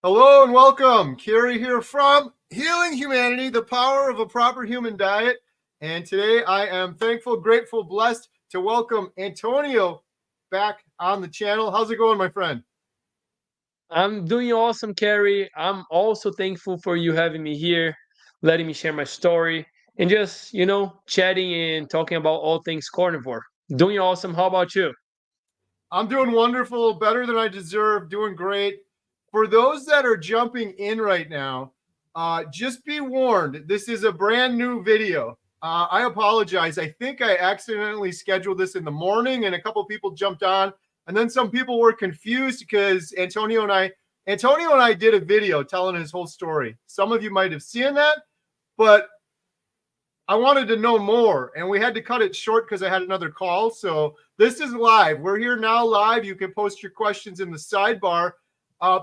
Hello and welcome. Kerry here from Healing Humanity, the power of a proper human diet. And today I am thankful, grateful, blessed to welcome Antonio back on the channel. How's it going, my friend? I'm doing awesome, Carrie. I'm also thankful for you having me here, letting me share my story, and just, chatting and talking about all things carnivore. Doing awesome. How about you? I'm doing wonderful, better than I deserve, doing great. For those that are jumping in right now, just be warned, this is a brand new video. I apologize. I think I accidentally scheduled this in the morning and a couple people jumped on. And then some people were confused because Antonio and I did a video telling his whole story. Some of you might have seen that, but I wanted to know more, and we had to cut it short because I had another call. So this is live. We're here now live. You can post your questions in the sidebar.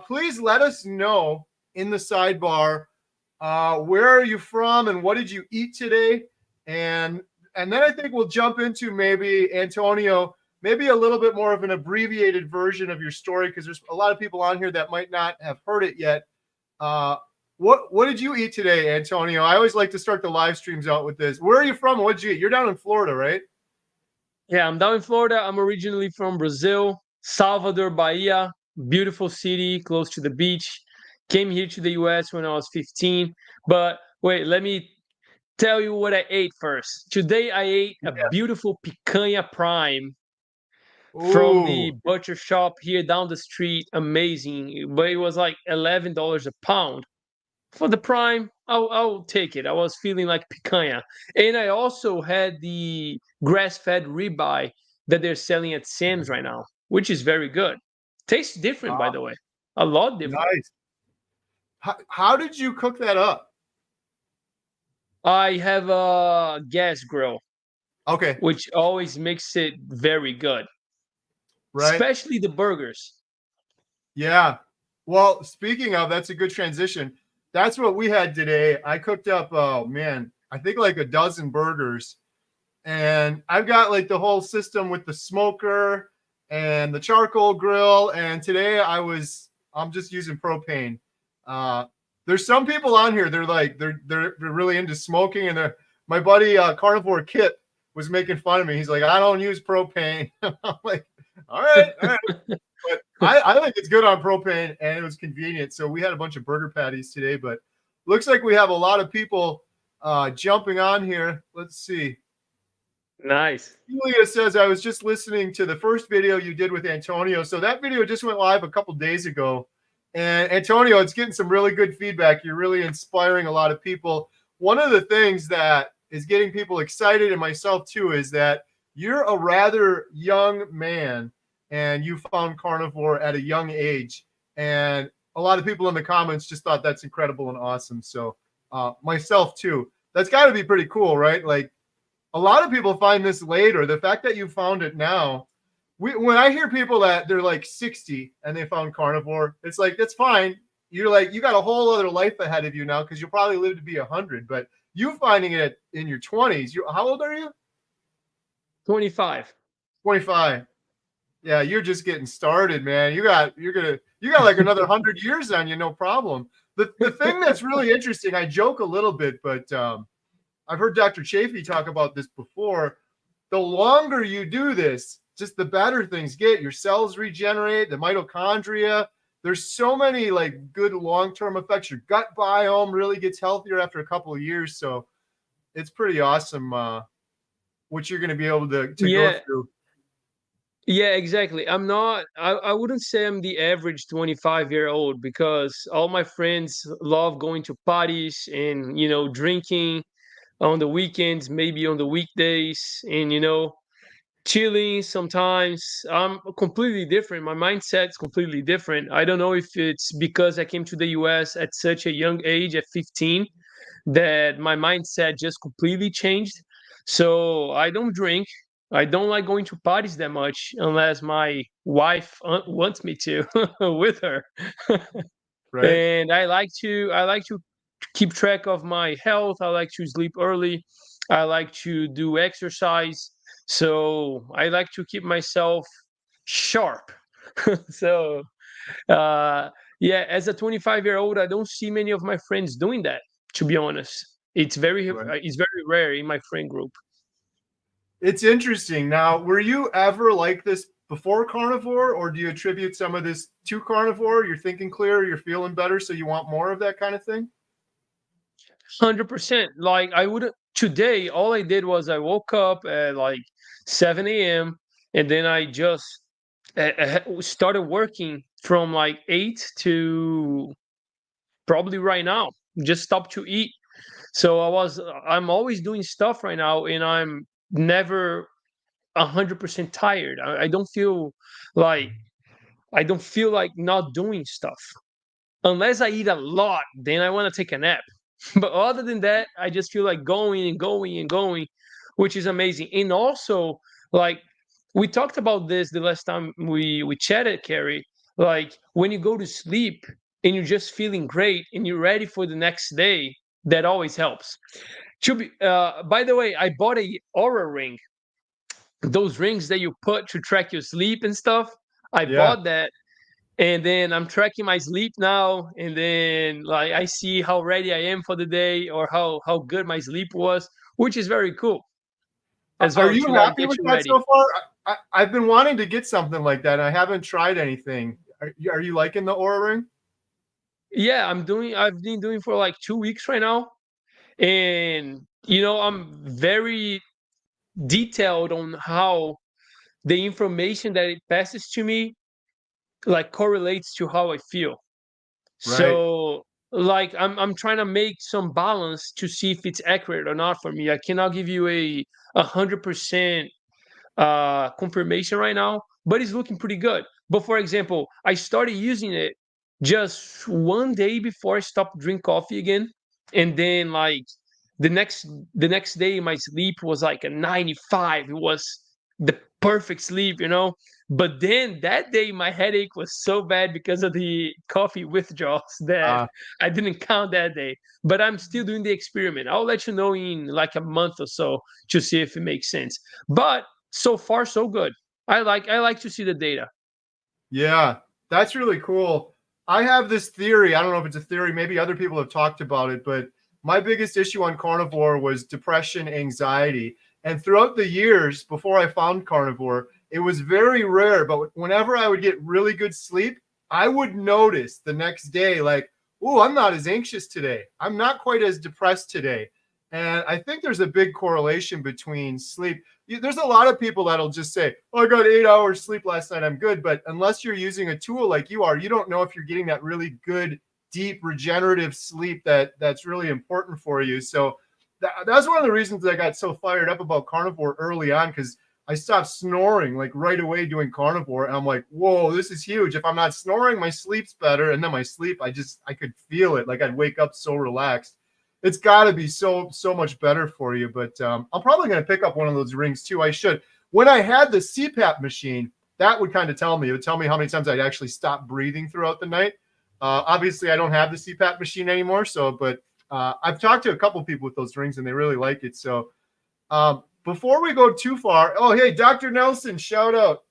Please let us know in the sidebar where are you from and what did you eat today, and then I think we'll jump into maybe Antonio, maybe a little bit more of an abbreviated version of your story because there's a lot of people on here that might not have heard it yet. Uh, what did you eat today, Antonio? I always like to start the live streams out with this. Where are you from? What did you eat? You're down in Florida, right? Yeah, I'm down in Florida. I'm originally from Brazil, Salvador, Bahia. Beautiful city, close to the beach. Came here to the US when I was 15. But wait, let me tell you what I ate first. Today I ate a Yeah. beautiful picanha prime from the Ooh. butcher shop here down the street. Amazing, but it was like $11 a pound for the prime. I'll take it. I was feeling like picanha, and I also had the grass-fed ribeye that they're selling at Sam's right now, which is very good. Tastes different, by the way, a lot different. Nice. How did you cook that up? I have a gas grill, Okay. which always makes it very good, Right. especially the burgers. Yeah. Well, speaking of, that's a good transition. That's what we had today. I cooked up, oh man, I think like a dozen burgers. And I've got like the whole system with the smoker and the charcoal grill. And today I'm just using propane. Uh, there's some people on here. They're really into smoking. And my buddy Carnivore Kit was making fun of me. He's like, I don't use propane. I'm like, all right, all right. But I think it's good on propane and it was convenient. So we had a bunch of burger patties today. But looks like we have a lot of people jumping on here. Let's see. Nice. Julia says, I was just listening to the first video you did with Antonio. So that video just went live a couple days ago. And Antonio, it's getting some really good feedback. You're really inspiring a lot of people. One of the things that is getting people excited, and myself too, is that you're a rather young man and you found carnivore at a young age. And a lot of people in the comments just thought that's incredible and awesome. So myself too. That's got to be pretty cool, right? Like, a lot of people find this later. The fact that you found it now, when I hear people that they're like 60 and they found carnivore, it's like, that's fine. You're like, you got a whole other life ahead of you now because you'll probably live to be 100. But you finding it in your 20s, how old are you? 25. 25. Yeah, you're just getting started, man. You got like another 100 years on you, no problem. The thing that's really interesting, I joke a little bit, but I've heard Dr. Chafee talk about this before. The longer you do this, just the better things get. Your cells regenerate, the mitochondria. There's so many like good long-term effects. Your gut biome really gets healthier after a couple of years. So it's pretty awesome what you're going to be able to go Yeah, through. yeah, exactly. I wouldn't say I'm the average 25-year-old because all my friends love going to parties and, drinking on the weekends, maybe on the weekdays, and, chilling sometimes. I'm completely different. My mindset's completely different. I don't know if it's because I came to the US at such a young age, at 15, that my mindset just completely changed. So I don't drink. I don't like going to parties that much unless my wife wants me to with her. Right. And I like to keep track of my health. I like to sleep early. I like to do exercise. So I like to keep myself sharp. So uh Yeah, as a 25-year-old, I don't see many of my friends doing that, to be honest. Right. It's very rare in my friend group. It's interesting. Now, were you ever like this before carnivore, or do you attribute some of this to carnivore? You're thinking clearer, you're feeling better, so you want more of that kind of thing? 100%. Like I would today, all I did was I woke up at like 7 a.m. and then I just started working from like 8 to probably right now. Just stopped to eat. So I'm always doing stuff right now, and I'm never 100% tired. Like I don't feel like not doing stuff unless I eat a lot. Then I want to take a nap. But other than that, I just feel like going and going and going, which is amazing. And also, like we talked about this the last time we chatted, Carrie. Like when you go to sleep and you're just feeling great and you're ready for the next day, that always helps. By the way, I bought a Aura ring, those rings that you put to track your sleep and stuff. I Yeah. bought that, and then I'm tracking my sleep now, and then like I see how ready I am for the day or how good my sleep was, which is very cool as Are well you to like happy get with you that ready. so far? I've been wanting to get something like that. And I haven't tried anything. Are you liking the Aura Ring? Yeah, I've been doing for like 2 weeks right now, and I'm very detailed on how the information that it passes to me like correlates to how I feel. Right. So like I'm trying to make some balance to see if it's accurate or not for me. I cannot give you a 100% confirmation right now, but it's looking pretty good. But for example, I started using it just one day before I stopped drink coffee again, and then like the next the next day my sleep was like a 95. It was the perfect sleep. But then that day my headache was so bad because of the coffee withdrawals that Uh, I didn't count that day. But I'm still doing the experiment. I'll let you know in like a month or so to see if it makes sense. But so far so good. I like to see the data. yeah, that's really cool. I have this theory. I don't know if it's a theory. Maybe other people have talked about it, but my biggest issue on carnivore was depression, anxiety. And throughout the years before I found carnivore, it was very rare. But whenever I would get really good sleep, I would notice the next day, like, oh, I'm not as anxious today. I'm not quite as depressed today. And I think there's a big correlation between sleep. There's a lot of people that'll just say, oh, I got 8 hours sleep last night, I'm good. But unless you're using a tool like you are, you don't know if you're getting that really good, deep, regenerative sleep that's really important for you. So that's one of the reasons I got so fired up about carnivore early on, because I stopped snoring like right away doing carnivore. And I'm like, whoa, this is huge. If I'm not snoring, my sleep's better. And then my sleep, I could feel it. Like I'd wake up so relaxed. It's got to be so much better for you. But I'm probably going to pick up one of those rings too. I should. When I had the CPAP machine, that would kind of tell me. It would tell me how many times I'd actually stop breathing throughout the night. Obviously, I don't have the CPAP machine anymore. But I've talked to a couple people with those rings, and they really like it. So before we go too far, oh hey, Dr. Nelson, shout out.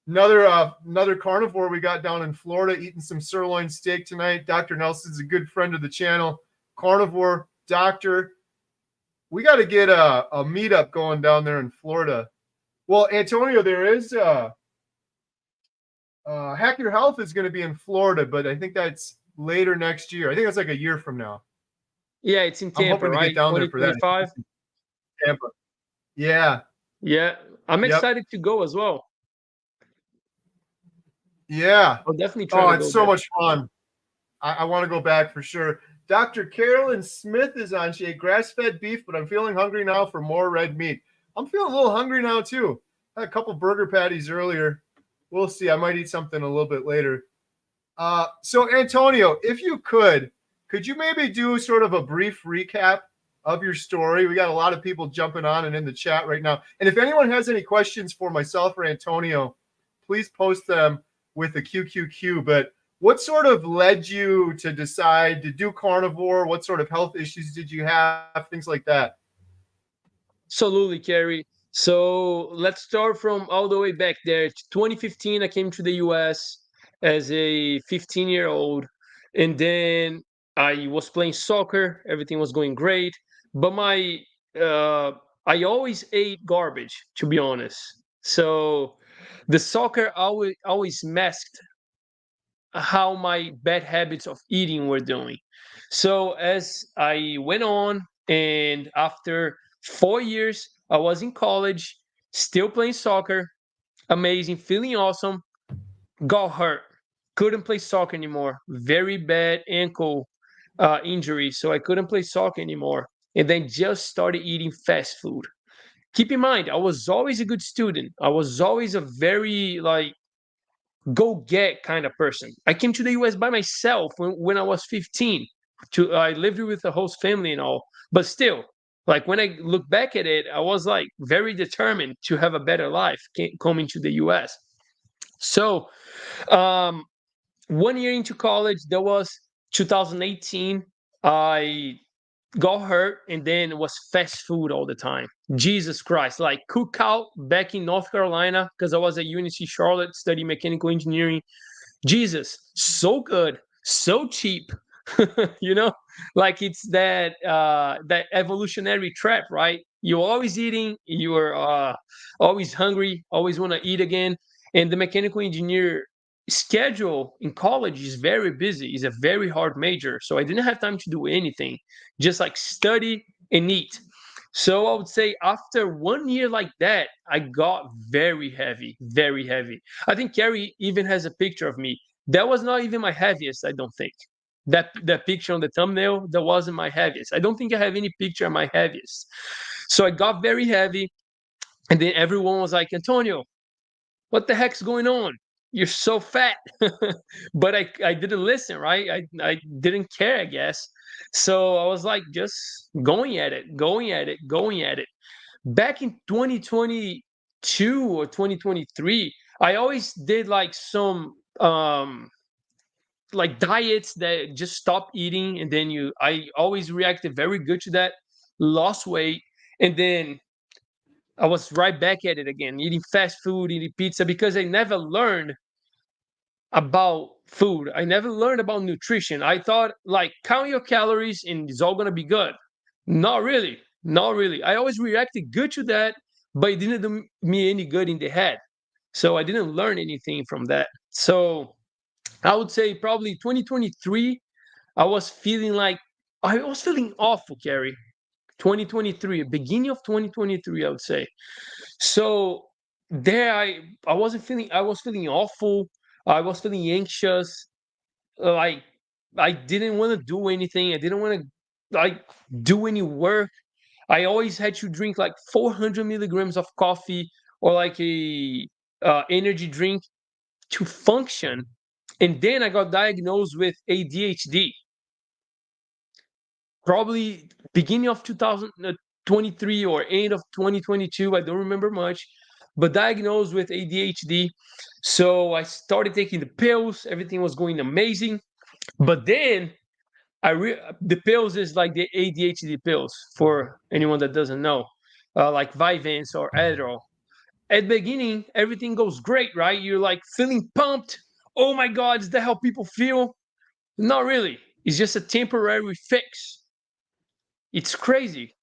Another carnivore we got down in Florida, eating some sirloin steak tonight. Dr. Nelson's a good friend of the channel. Carnivore doctor. We got to get a meetup going down there in Florida. Well, Antonio, there is Hack Your Health is going to be in Florida, but I think that's later next year. I think that's like a year from now. Yeah, it's in I'm Tampa, hoping to get right? down there for that. 2025. Tampa. Yeah. Yeah, I'm Yep. excited to go as well. Yeah. I'll definitely try Oh, to it's go so there. much fun. I want to go back for sure. Dr. Carolyn Smith is on. She ate grass-fed beef, but I'm feeling hungry now for more red meat. I'm feeling a little hungry now too. I had a couple burger patties earlier. We'll see. I might eat something a little bit later. So Antonio, if you could you maybe do sort of a brief recap of your story? We got a lot of people jumping on and in the chat right now. And if anyone has any questions for myself or Antonio, please post them with the QQQ. But what sort of led you to decide to do carnivore? What sort of health issues did you have? Things like that. Absolutely, Carrie. So let's start from all the way back there. 2015, I came to the US. as a 15-year-old, and then I was playing soccer. Everything was going great, but my uh, I always ate garbage, to be honest. So the soccer always masked how my bad habits of eating were doing. So as I went on, and after 4 years, I was in college, still playing soccer, amazing, feeling awesome, got hurt, couldn't play soccer anymore, very bad ankle injury, so I couldn't play soccer anymore, and then just started eating fast food. Keep in mind, I was always a good student. I was always a very like go get kind of person. I came to the US by myself when I was 15. I lived with a host family and all, but still, like when I look back at it, I was like very determined to have a better life coming to the US. So, um, 1 year into college, that was 2018. I got hurt, and then it was fast food all the time. Jesus Christ, like cookout back in North Carolina, because I was at UNC Charlotte studying mechanical engineering. Jesus, so good, so cheap. you know, like it's that evolutionary trap, right? You're always eating, you're always hungry, always want to eat again. And the mechanical engineer schedule in college is very busy. It's a very hard major, so I didn't have time to do anything, just like study and eat. So I would say after 1 year like that, I got very heavy, very heavy. I think Carrie even has a picture of me. That was not even my heaviest, I don't think. That picture on the thumbnail, that wasn't my heaviest. I don't think I have any picture of my heaviest. So I got very heavy, and then everyone was like, Antonio, what the heck's going on? You're so fat. But I didn't listen, right? I didn't care, I guess. So I was like just going at it, going at it, going at it. Back in 2022 or 2023, I always did like some like diets that just stop eating, and then I always reacted very good to that, lost weight, and then I was right back at it again, eating fast food, eating pizza, because I never learned about food. I never learned about nutrition. I thought like count your calories and it's all gonna be good. Not really. Not really. I always reacted good to that, but it didn't do me any good in the head. So I didn't learn anything from that. So I would say probably 2023, I was feeling awful, Carrie. 2023, beginning of 2023, I would say. So there I was feeling awful. I was feeling anxious. Like I didn't want to do anything. I didn't want to like do any work. I always had to drink like 400 milligrams of coffee or like a energy drink to function. And then I got diagnosed with ADHD, probably beginning of 2023 or end of 2022. I don't remember much, but diagnosed with ADHD. So I started taking the pills. Everything was going amazing. But then the pills is like the ADHD pills for anyone that doesn't know, like Vyvanse or Adderall. At the beginning, everything goes great, right? You're like feeling pumped. Oh my God, is that how people feel? Not really. It's just a temporary fix. It's crazy.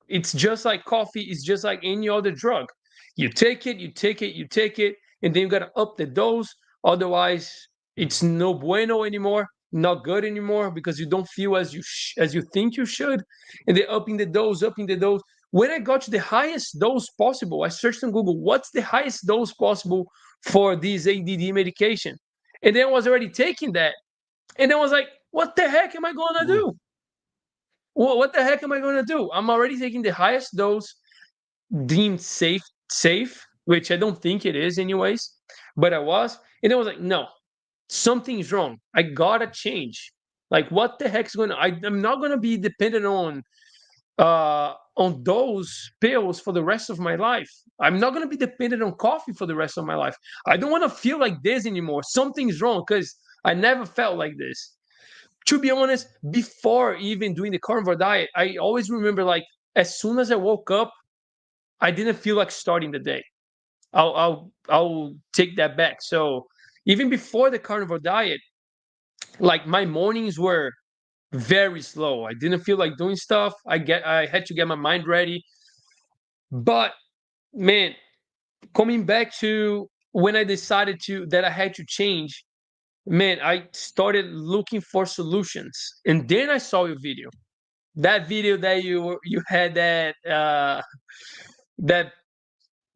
It's just like coffee. It's just like any other drug. You take it, you take it, you take it, and then you gotta up the dose. Otherwise, it's no bueno anymore, not good anymore, because you don't feel as you think you should. And they're upping the dose, upping the dose. When I got to the highest dose possible, I searched on Google, what's the highest dose possible for this ADD medication? And then I was already taking that, and then I was like, what the heck am I gonna Ooh. do? What the heck am I going to do? I'm already taking the highest dose deemed safe, which I don't think it is, anyways. But I was, and I was like, no, something's wrong. I gotta change. Like, what the heck's going to? I'm not going to be dependent on those pills for the rest of my life. I'm not going to be dependent on coffee for the rest of my life. I don't want to feel like this anymore. Something's wrong because I never felt like this. To be honest, before even doing the carnivore diet, I always remember like as soon as I woke up, I didn't feel like starting the day. I'll take that back. So even before the carnivore diet, like my mornings were very slow. I didn't feel like doing stuff. I had to get my mind ready. But man, coming back to when I decided to that I had to change, man, I started looking for solutions. And then I saw your video. That video that you had that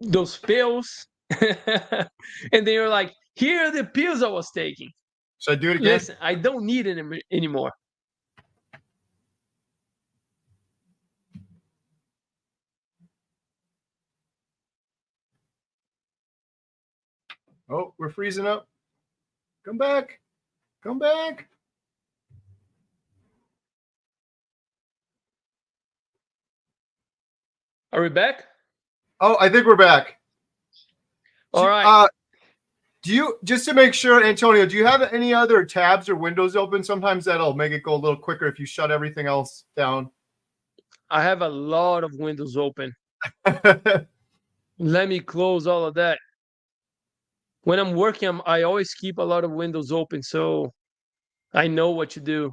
those pills. And they were like, here are the pills I was taking. Should I do it again? Listen, I don't need it anymore. Oh, we're freezing up. Come back. Come back. Are we back? Oh, I think we're back. All right. Do you, just to make sure, Antonio, do you have any other tabs or windows open? Sometimes that'll make it go a little quicker if you shut everything else down. I have a lot of windows open. Let me close all of that. When I'm working, I always keep a lot of windows open, so I know what to do.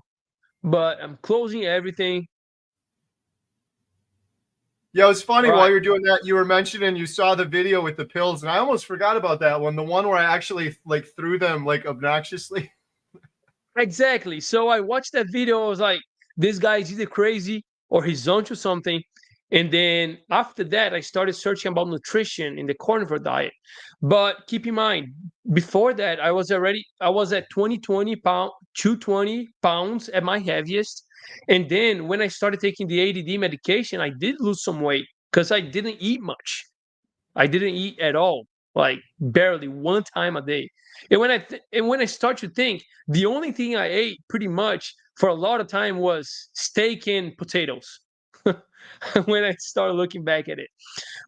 But I'm closing everything. Yeah, it was funny All while right. you're doing that, you were mentioning you saw the video with the pills, and I almost forgot about that one. The one where I actually like threw them like obnoxiously. Exactly. So I watched that video. I was like, this guy is either crazy or he's onto something. And then after that, I started searching about nutrition in the carnivore diet. But keep in mind, before that, I was at 220 pounds at my heaviest. And then when I started taking the ADD medication, I did lose some weight because I didn't eat much. I didn't eat at all, like barely one time a day. And when I start to think, the only thing I ate pretty much for a lot of time was steak and potatoes. When I started looking back at it,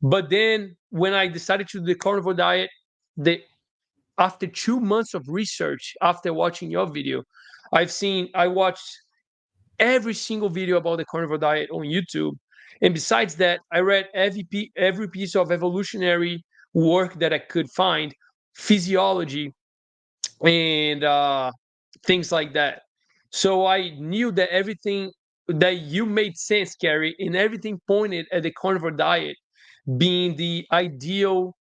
but then when I decided to do the carnivore diet, the after 2 months of research, after watching your video, I watched every single video about the carnivore diet on YouTube. And besides that, I read every piece of evolutionary work that I could find, physiology, and things like that. So I knew that everything that you made sense, Carrie, and everything pointed at the carnivore diet being the ideal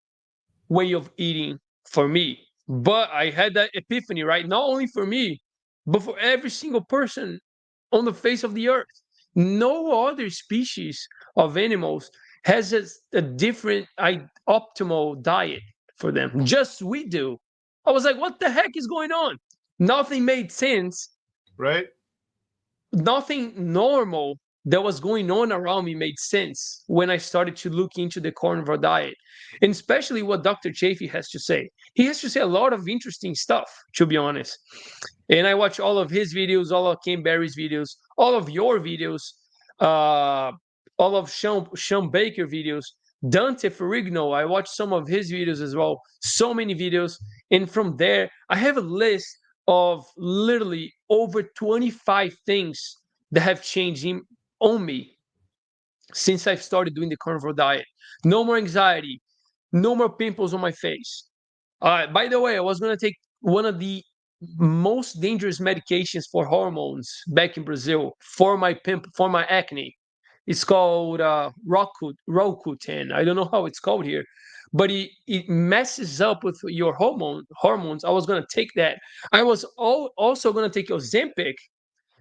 way of eating for me. But I had that epiphany, right? Not only for me, but for every single person on the face of the earth. No other species of animals has a different optimal diet for them. Just we do. I was like, what the heck is going on? Nothing made sense. Right? Nothing normal that was going on around me made sense when I started to look into the carnivore diet, and especially what Dr. Chafee has to say. He has to say a lot of interesting stuff, to be honest. And I watch all of his videos, all of Kim Berry's videos, all of your videos, uh, all of Sean Baker videos, Dante Ferrigno. I watched some of his videos as well. So many videos, and from there, I have a list of literally over 25 things that have changed on me since I've started doing the carnivore diet. No more anxiety, no more pimples on my face. By the way, I was going to take one of the most dangerous medications for hormones back in Brazil for my acne. It's called Roacutan. I don't know how it's called here, but it messes up with your hormones. I was gonna take that. I was also gonna take Ozempic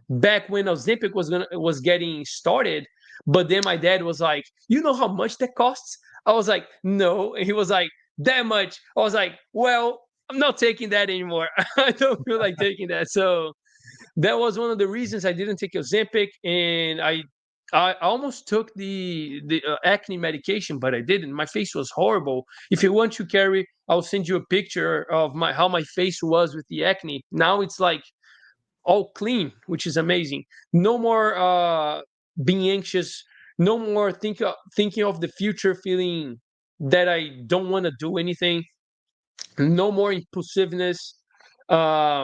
back when Ozempic was getting started, but then my dad was like, "You know how much that costs?" I was like, "No," and he was like, "That much." I was like, "Well, I'm not taking that anymore. I don't feel like taking that." So that was one of the reasons I didn't take Ozempic, and I almost took the acne medication, but I didn't. My face was horrible. If you want to carry, I'll send you a picture of my how my face was with the acne. Now it's like all clean, which is amazing. No more being anxious. No more thinking of the future, feeling that I don't want to do anything. No more impulsiveness,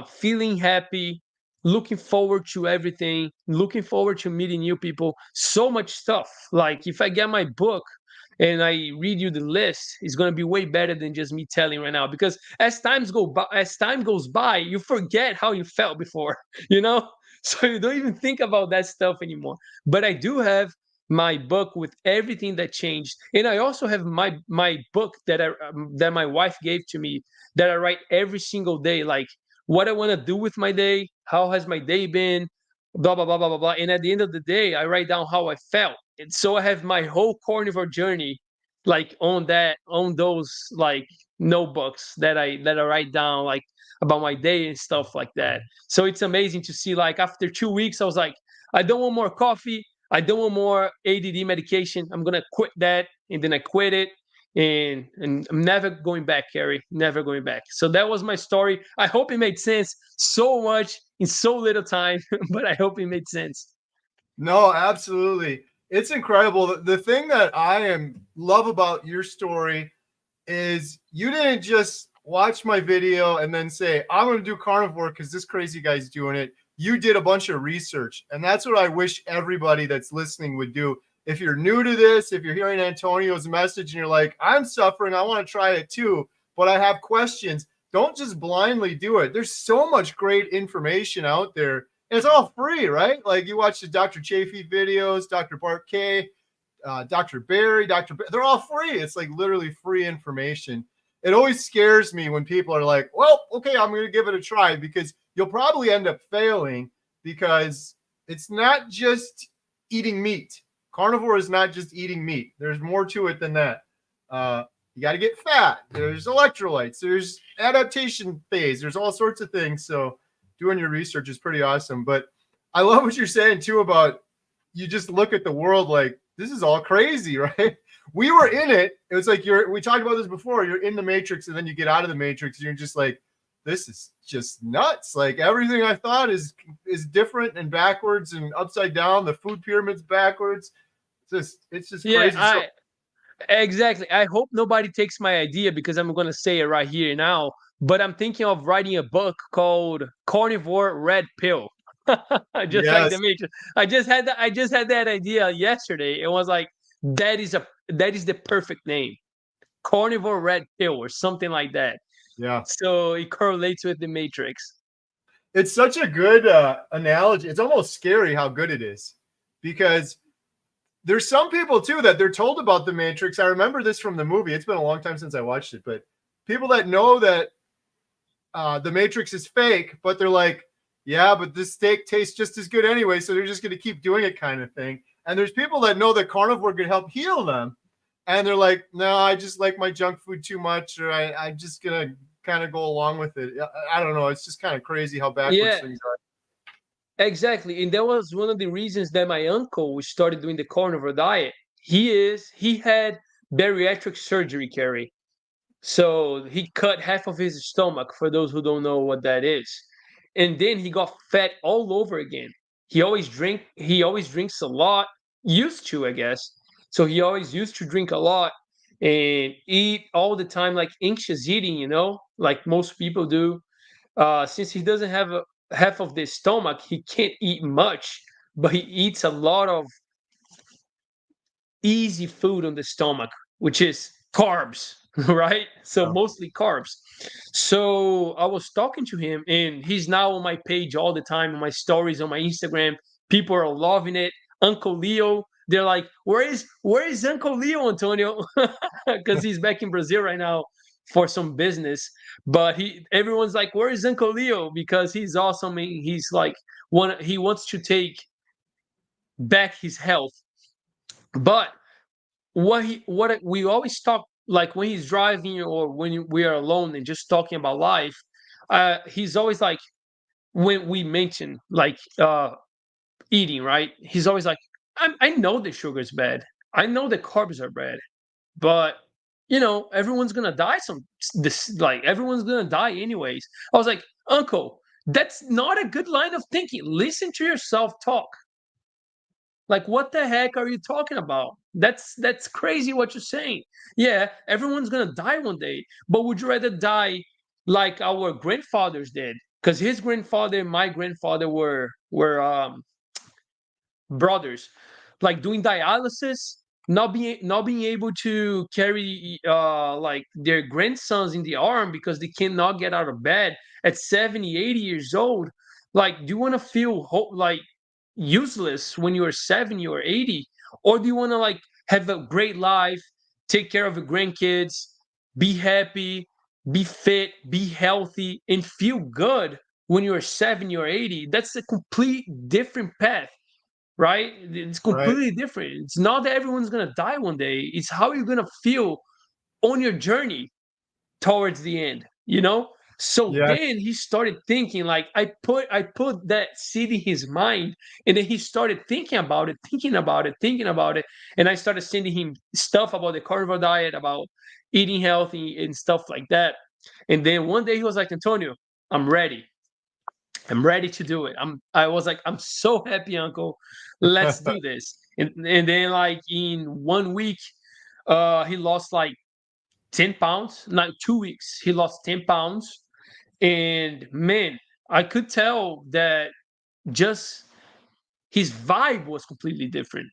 feeling happy, looking forward to everything, looking forward to meeting new people. So much stuff. Like if I get my book, and I read you the list, it's gonna be way better than just me telling right now. Because as time goes by, you forget how you felt before, you know. So you don't even think about that stuff anymore. But I do have my book with everything that changed, and I also have my book that my wife gave to me, that I write every single day, like what I want to do with my day, how has my day been, blah blah blah blah blah blah. And at the end of the day, I write down how I felt. And so I have my whole carnivore journey, like on those like notebooks that I write down, like about my day and stuff like that. So it's amazing to see, like after 2 weeks, I was like, I don't want more coffee. I don't want more ADD medication. I'm gonna quit that, and then I quit it, and I'm never going back, Carrie. Never going back. So that was my story. I hope it made sense so much in so little time, but I hope it made sense. No, absolutely. It's incredible. The thing that love about your story is you didn't just watch my video and then say, I'm going to do carnivore because this crazy guy's doing it. You did a bunch of research. And that's what I wish everybody that's listening would do. If you're new to this, if you're hearing Antonio's message and you're like, I'm suffering, I want to try it too, but I have questions, don't just blindly do it. There's so much great information out there. And it's all free, right? Like you watch the Dr. Chafee videos, Dr. Bart K, Dr. Barry, they're all free. It's like literally free information. It always scares me when people are like, well, okay, I'm going to give it a try, because you'll probably end up failing, because it's not just eating meat. Carnivore is not just eating meat. There's more to it than that. You got to get fat. There's electrolytes. There's adaptation phase. There's all sorts of things. So doing your research is pretty awesome. But I love what you're saying too about, you just look at the world like, this is all crazy, right? We were in it. It was like we talked about this before. You're in the matrix, and then you get out of the matrix, and you're just like, this is just nuts. Like everything I thought is different and backwards and upside down. The food pyramid's backwards. It's just Yeah, crazy. exactly. I hope nobody takes my idea, because I'm gonna say it right here now. But I'm thinking of writing a book called Carnivore Red Pill. Just like the Yes. Matrix. I just had that idea yesterday. It was like, that is the perfect name. Carnivore Red Pill or something like that. Yeah. So it correlates with the Matrix. It's such a good analogy. It's almost scary how good it is, because there's some people too that they're told about the Matrix. I remember this from the movie. It's been a long time since I watched it, but people that know that the Matrix is fake, but they're like, yeah, but this steak tastes just as good anyway, so they're just going to keep doing it, kind of thing. And there's people that know that carnivore could help heal them, and they're like, no, I just like my junk food too much, or I'm just going to kind of go along with it. I don't know. It's just kind of crazy how backwards Yeah, things are. exactly. And that was one of the reasons that my uncle started doing the carnivore diet. He had bariatric surgery, Carrie. So he cut half of his stomach, for those who don't know what that is. And then he got fat all over again. He always drinks a lot, used to, I guess. So he always used to drink a lot and eat all the time, like anxious eating, like most people do. Since he doesn't have half of the stomach, he can't eat much, but he eats a lot of easy food on the stomach, which is carbs, right? So Oh. mostly carbs. So I was talking to him, and he's now on my page all the time, on my stories, on my Instagram. People are loving it. Uncle Leo, they're like, where is Uncle Leo, Antonio? Because he's back in Brazil right now for some business. But everyone's like, where is Uncle Leo? Because he's awesome. He's like he wants to take back his health. But what we always talk, like when he's driving or when we are alone and just talking about life, he's always like, when we mention like eating, right, he's always like, I know the sugar's bad, I know the carbs are bad, but everyone's gonna die everyone's gonna die anyways. I was like, uncle, that's not a good line of thinking. Listen to yourself talk. Like, what the heck are you talking about? That's crazy what you're saying. Yeah, everyone's gonna die one day, but would you rather die like our grandfathers did? Because his grandfather and my grandfather were brothers, like doing dialysis not being able to carry like their grandsons in the arm because they cannot get out of bed at 70, 80 years old. Like, do you want to feel like useless when you're 70 or 80, or do you want to like have a great life, take care of your grandkids, be happy, be fit, be healthy, and feel good when you're 70 or 80? That's a complete different path, right? It's Right. completely different. It's not that everyone's gonna die one day. It's how you're gonna feel on your journey towards the end, you know? So Yes. then he started thinking, like, I put that seed in his mind, and then he started thinking about it, thinking about it. And I started sending him stuff about the carnivore diet, about eating healthy and stuff like that. And then one day he was like, Antonio, I'm ready. I'm ready to do it. I was like, I'm so happy, Uncle. Let's do this. And then like in 1 week, he lost like 10 pounds. Not 2 weeks, he lost 10 pounds. And man, I could tell that just his vibe was completely different.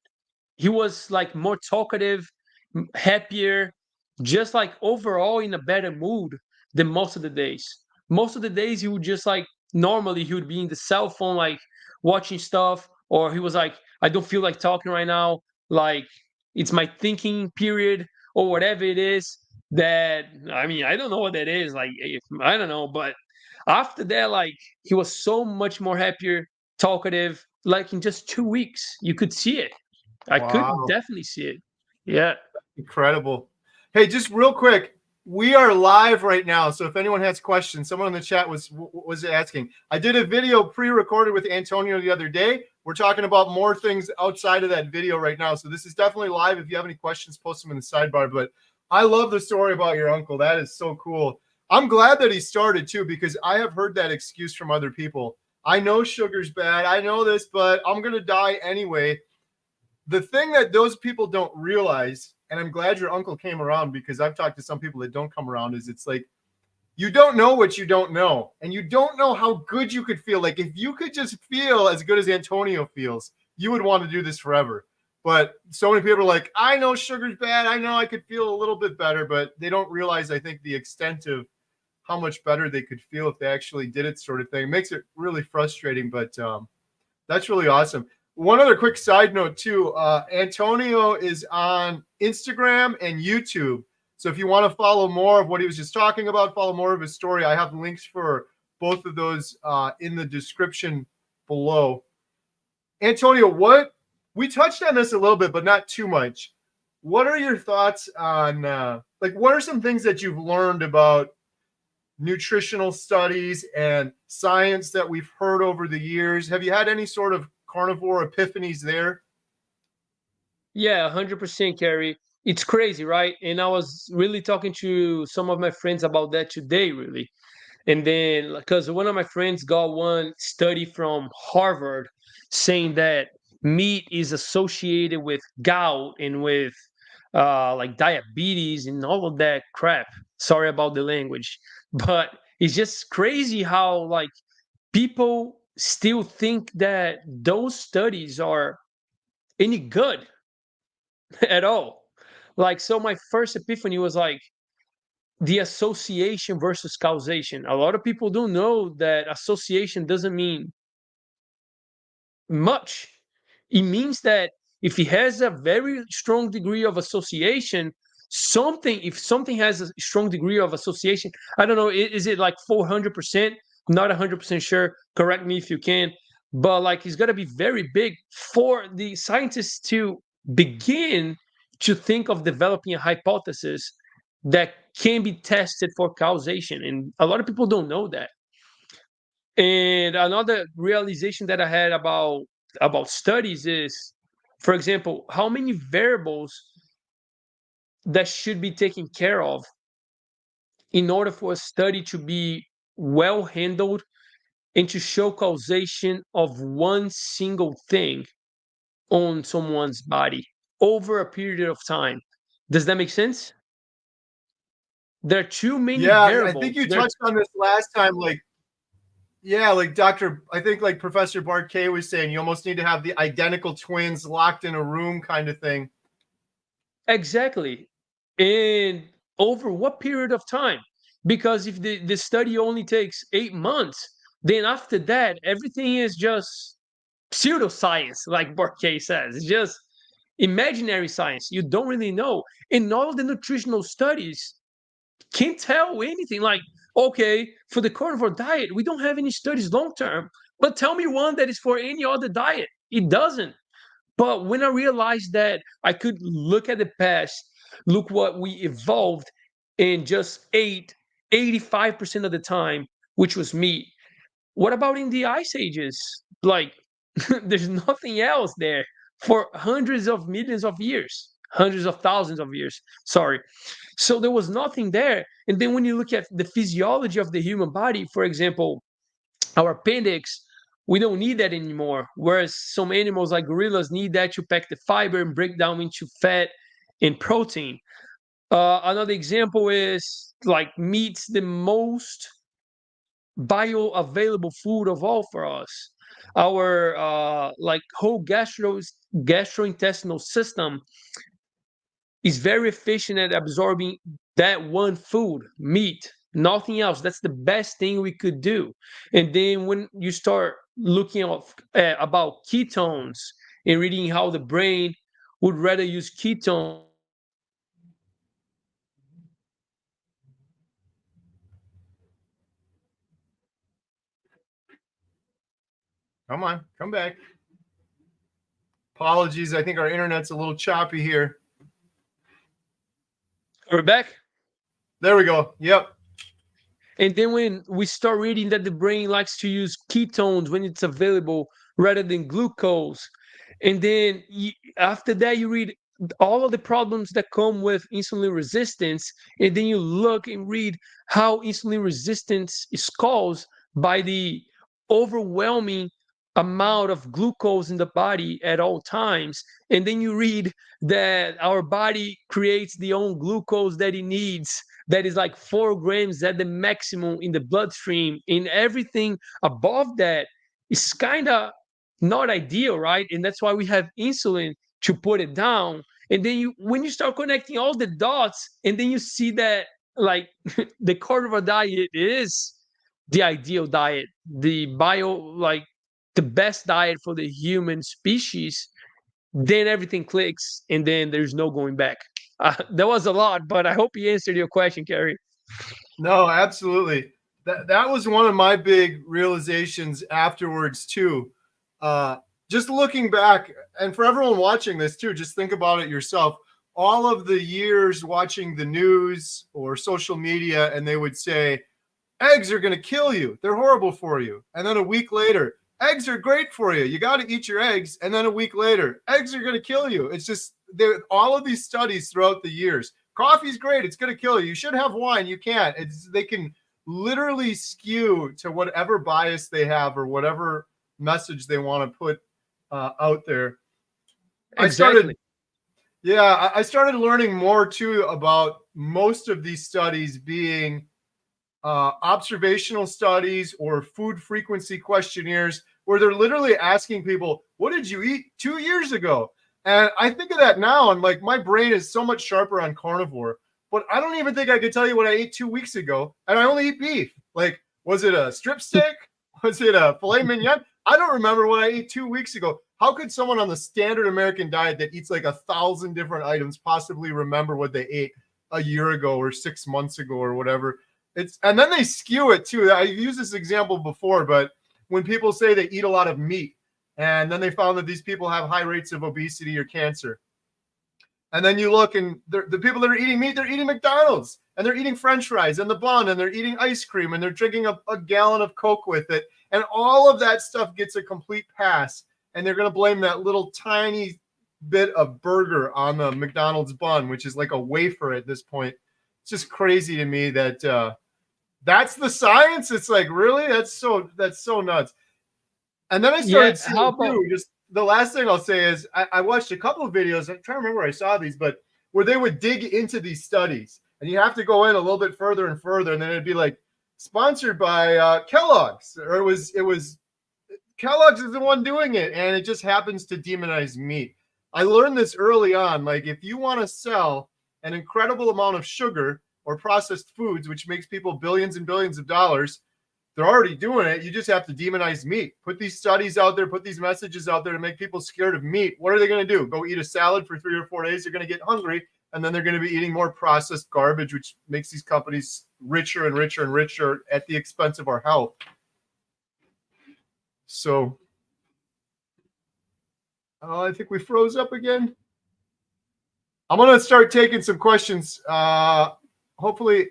He was like more talkative, happier, just like overall in a better mood than most of the days. Most of the days he would just like normally he would be in the cell phone like watching stuff, or he was like, I don't feel like talking right now, like it's my thinking period or whatever it is. That, I mean, I don't know what that is, like I don't know, but after that, like he was so much more happier, talkative, like in just 2 weeks you could see it. I could Wow. definitely see it. Yeah. Incredible. Hey, just real quick, we are live right now. So if anyone has questions, someone in the chat was asking. I did a video pre-recorded with Antonio the other day. We're talking about more things outside of that video right now. So this is definitely live. If you have any questions, post them in the sidebar. But I love the story about your uncle. That is so cool. I'm glad that he started too, because I have heard that excuse from other people. I know sugar's bad. I know this, but I'm going to die anyway. The thing that those people don't realize, and I'm glad your uncle came around, because I've talked to some people that don't come around, is it's like you don't know what you don't know, and you don't know how good you could feel. Like if you could just feel as good as Antonio feels, you would want to do this forever. But so many people are like, I know sugar's bad, I know I could feel a little bit better, but they don't realize, I think, the extent of how much better they could feel if they actually did it, sort of thing. It makes it really frustrating, but that's really awesome. One other quick side note too, Antonio is on Instagram and YouTube. So if you want to follow more of what he was just talking about, follow more of his story, I have links for both of those in the description below. Antonio, we touched on this a little bit, but not too much. What are your thoughts on like what are some things that you've learned about nutritional studies and science that we've heard over the years? Have you had any sort of carnivore epiphanies there? Yeah, 100%, Carrie. It's crazy, right? And I was really talking to some of my friends about that today, really. And then, because one of my friends got one study from Harvard saying that meat is associated with gout and with like diabetes and all of that crap. Sorry about the language, but it's just crazy how like people still think that those studies are any good at all. Like, so my first epiphany was like the association versus causation. A lot of people don't know that association doesn't mean much. It means that if it has a very strong degree of association, if something has a strong degree of association, I don't know, is it like 400%? Not 100% sure. Correct me if you can. But like, it's got to be very big for the scientists to begin to think of developing a hypothesis that can be tested for causation. And a lot of people don't know that. And another realization that I had about studies is, for example, how many variables that should be taken care of in order for a study to be well handled and to show causation of one single thing on someone's body over a period of time. Does that make sense? There are too many Yeah, I think variables. you touched on this last time. Like, yeah, like I think like Professor Bart K was saying, you almost need to have the identical twins locked in a room kind of thing. Exactly. And over what period of time? Because if the study only takes 8 months, then after that, everything is just pseudoscience, like Borke says. It's just imaginary science. You don't really know. And all the nutritional studies can't tell anything. Like, okay, for the carnivore diet, we don't have any studies long term, but tell me one that is for any other diet. It doesn't. But when I realized that I could look at the past, look what we evolved and just ate 85% of the time, which was meat. What about in the ice ages? Like, there's nothing else there for hundreds of millions of years, hundreds of thousands of years. Sorry. So there was nothing there. And then when you look at the physiology of the human body, for example, our appendix, we don't need that anymore. Whereas some animals like gorillas need that to pack the fiber and break down into fat and protein. Another example is like meat's the most bioavailable food of all for us. Our like whole gastrointestinal system is very efficient at absorbing that one food, meat, nothing else. That's the best thing we could do. And then when you start looking about ketones and reading how the brain would rather use ketones. Come on, come back. Apologies. I think our internet's a little choppy here. We're back. There we go. Yep. And then when we start reading that the brain likes to use ketones when it's available rather than glucose, and then after that you read all of the problems that come with insulin resistance, and then you look and read how insulin resistance is caused by the overwhelming amount of glucose in the body at all times, and then you read that our body creates the own glucose that it needs, that is like 4 grams at the maximum in the bloodstream, and everything above that is kind of not ideal, right? And that's why we have insulin to put it down. And then when you start connecting all the dots, and then you see that like the carnivore diet is the ideal diet, the best diet for the human species, then everything clicks, and then there's no going back. That was a lot, but I hope he answered your question, Kerry. No, absolutely. That was one of my big realizations afterwards too. Just looking back, and for everyone watching this too, just think about it yourself. All of the years watching the news or social media, and they would say, eggs are going to kill you. They're horrible for you. And then a week later, eggs are great for you. You got to eat your eggs. And then a week later, eggs are going to kill you. It's just all of these studies throughout the years. Coffee's great. It's going to kill you. You should have wine. You can't. They can literally skew to whatever bias they have or whatever message they want to put out there. Exactly. I started learning more too about most of these studies being observational studies or food frequency questionnaires where they're literally asking people, what did you eat 2 years ago? And I think of that now, and like my brain is so much sharper on carnivore, but I don't even think I could tell you what I ate 2 weeks ago, and I only eat beef. Like, was it a strip steak? Was it a filet mignon? I don't remember what I ate 2 weeks ago. How could someone on the standard American diet that eats like 1,000 different items possibly remember what they ate a year ago or 6 months ago or whatever? And then they skew it too. I've used this example before, but when people say they eat a lot of meat, and then they found that these people have high rates of obesity or cancer. And then you look, and the people that are eating meat, they're eating McDonald's, and they're eating French fries and the bun, and they're eating ice cream, and they're drinking a gallon of Coke with it. And all of that stuff gets a complete pass. And they're going to blame that little tiny bit of burger on the McDonald's bun, which is like a wafer at this point. It's just crazy to me that that's the science. It's like, really? That's so nuts. And then I started seeing too, just the last thing I'll say is I watched a couple of videos. I'm trying to remember where I saw these, but where they would dig into these studies, and you have to go in a little bit further and further, and then it'd be like sponsored by Kellogg's, or it was Kellogg's is the one doing it, and it just happens to demonize meat. I learned this early on. Like, if you want to sell an incredible amount of sugar or processed foods, which makes people billions and billions of dollars, they're already doing it. You just have to demonize meat. Put these studies out there, put these messages out there to make people scared of meat. What are they going to do? Go eat a salad for 3 or 4 days? They're going to get hungry, and then they're going to be eating more processed garbage, which makes these companies richer and richer and richer at the expense of our health. So, I think we froze up again. I'm going to start taking some questions. Hopefully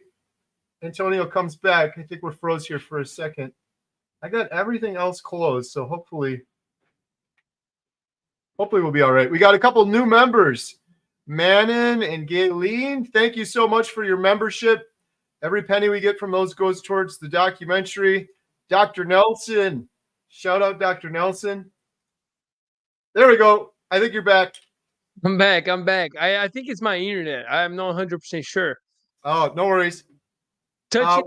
Antonio comes back. I think we're froze here for a second. I got everything else closed, so hopefully we'll be all right. We got a couple new members, Manon and Gayleen. Thank you so much for your membership. Every penny we get from those goes towards the documentary. Dr. Nelson, shout out Dr. Nelson. There we go. I think you're back. I'm back. I think it's my internet. I'm not 100% sure. Oh, no worries. Touching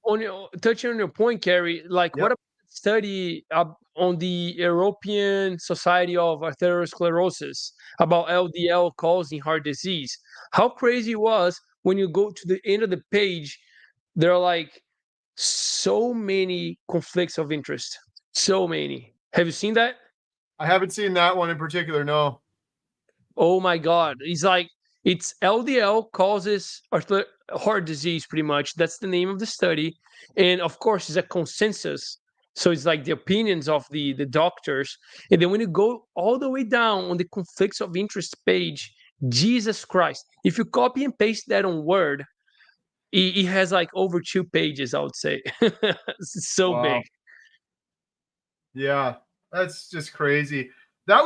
on your point, Carrie, like what about the study on the European Society of Atherosclerosis about LDL causing heart disease? How crazy it was when you go to the end of the page, there are like so many conflicts of interest. So many. Have you seen that? I haven't seen that one in particular, no. Oh my God. It's LDL causes heart disease, pretty much. That's the name of the study. And of course, it's a consensus. So it's like the opinions of the doctors. And then when you go all the way down on the conflicts of interest page, Jesus Christ, if you copy and paste that on Word, it has like over 2 pages, I would say. It's so big. Yeah, that's just crazy. I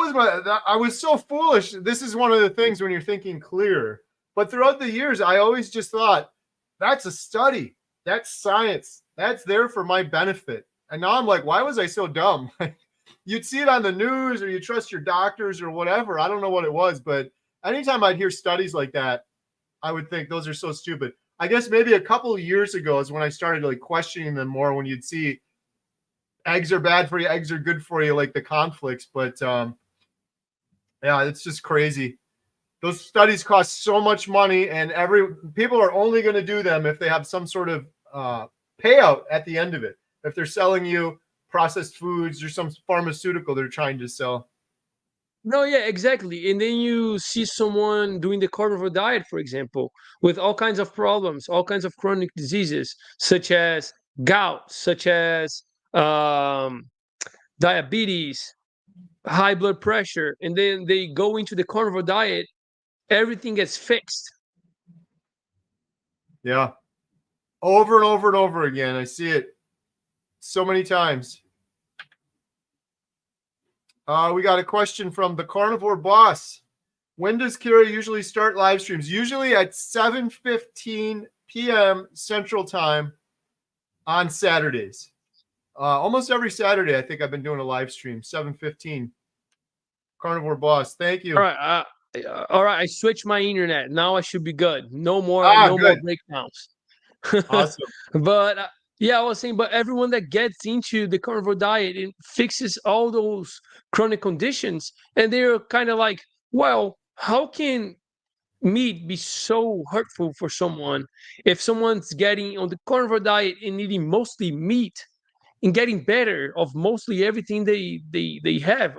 was so foolish. This is one of the things when you're thinking clear. But throughout the years, I always just thought, that's a study. That's science. That's there for my benefit. And now I'm like, why was I so dumb? You'd see it on the news, or you trust your doctors or whatever. I don't know what it was, but anytime I'd hear studies like that, I would think those are so stupid. I guess maybe a couple of years ago is when I started like questioning them more, when you'd see eggs are bad for you, eggs are good for you, like the conflicts. But yeah, it's just crazy. Those studies cost so much money, and people are only going to do them if they have some sort of payout at the end of it. If they're selling you processed foods or some pharmaceutical they're trying to sell. No, yeah, exactly. And then you see someone doing the carnivore diet, for example, with all kinds of problems, all kinds of chronic diseases, such as gout, such as diabetes, high blood pressure. And then they go into the carnivore diet, everything gets fixed. Yeah. Over and over and over again. I see it so many times. We got a question from the Carnivore Boss. When does Kira usually start live streams? Usually at 7:15 p.m. Central Time on Saturdays. Almost every Saturday, I think I've been doing a live stream. 7:15. Carnivore Boss, thank you. All right. I switched my internet. Now I should be good. No more breakdowns. Awesome. But yeah, I was saying, but everyone that gets into the carnivore diet, it fixes all those chronic conditions, and they're kind of like, well, how can meat be so hurtful for someone if someone's getting on the carnivore diet and eating mostly meat and getting better of mostly everything they have,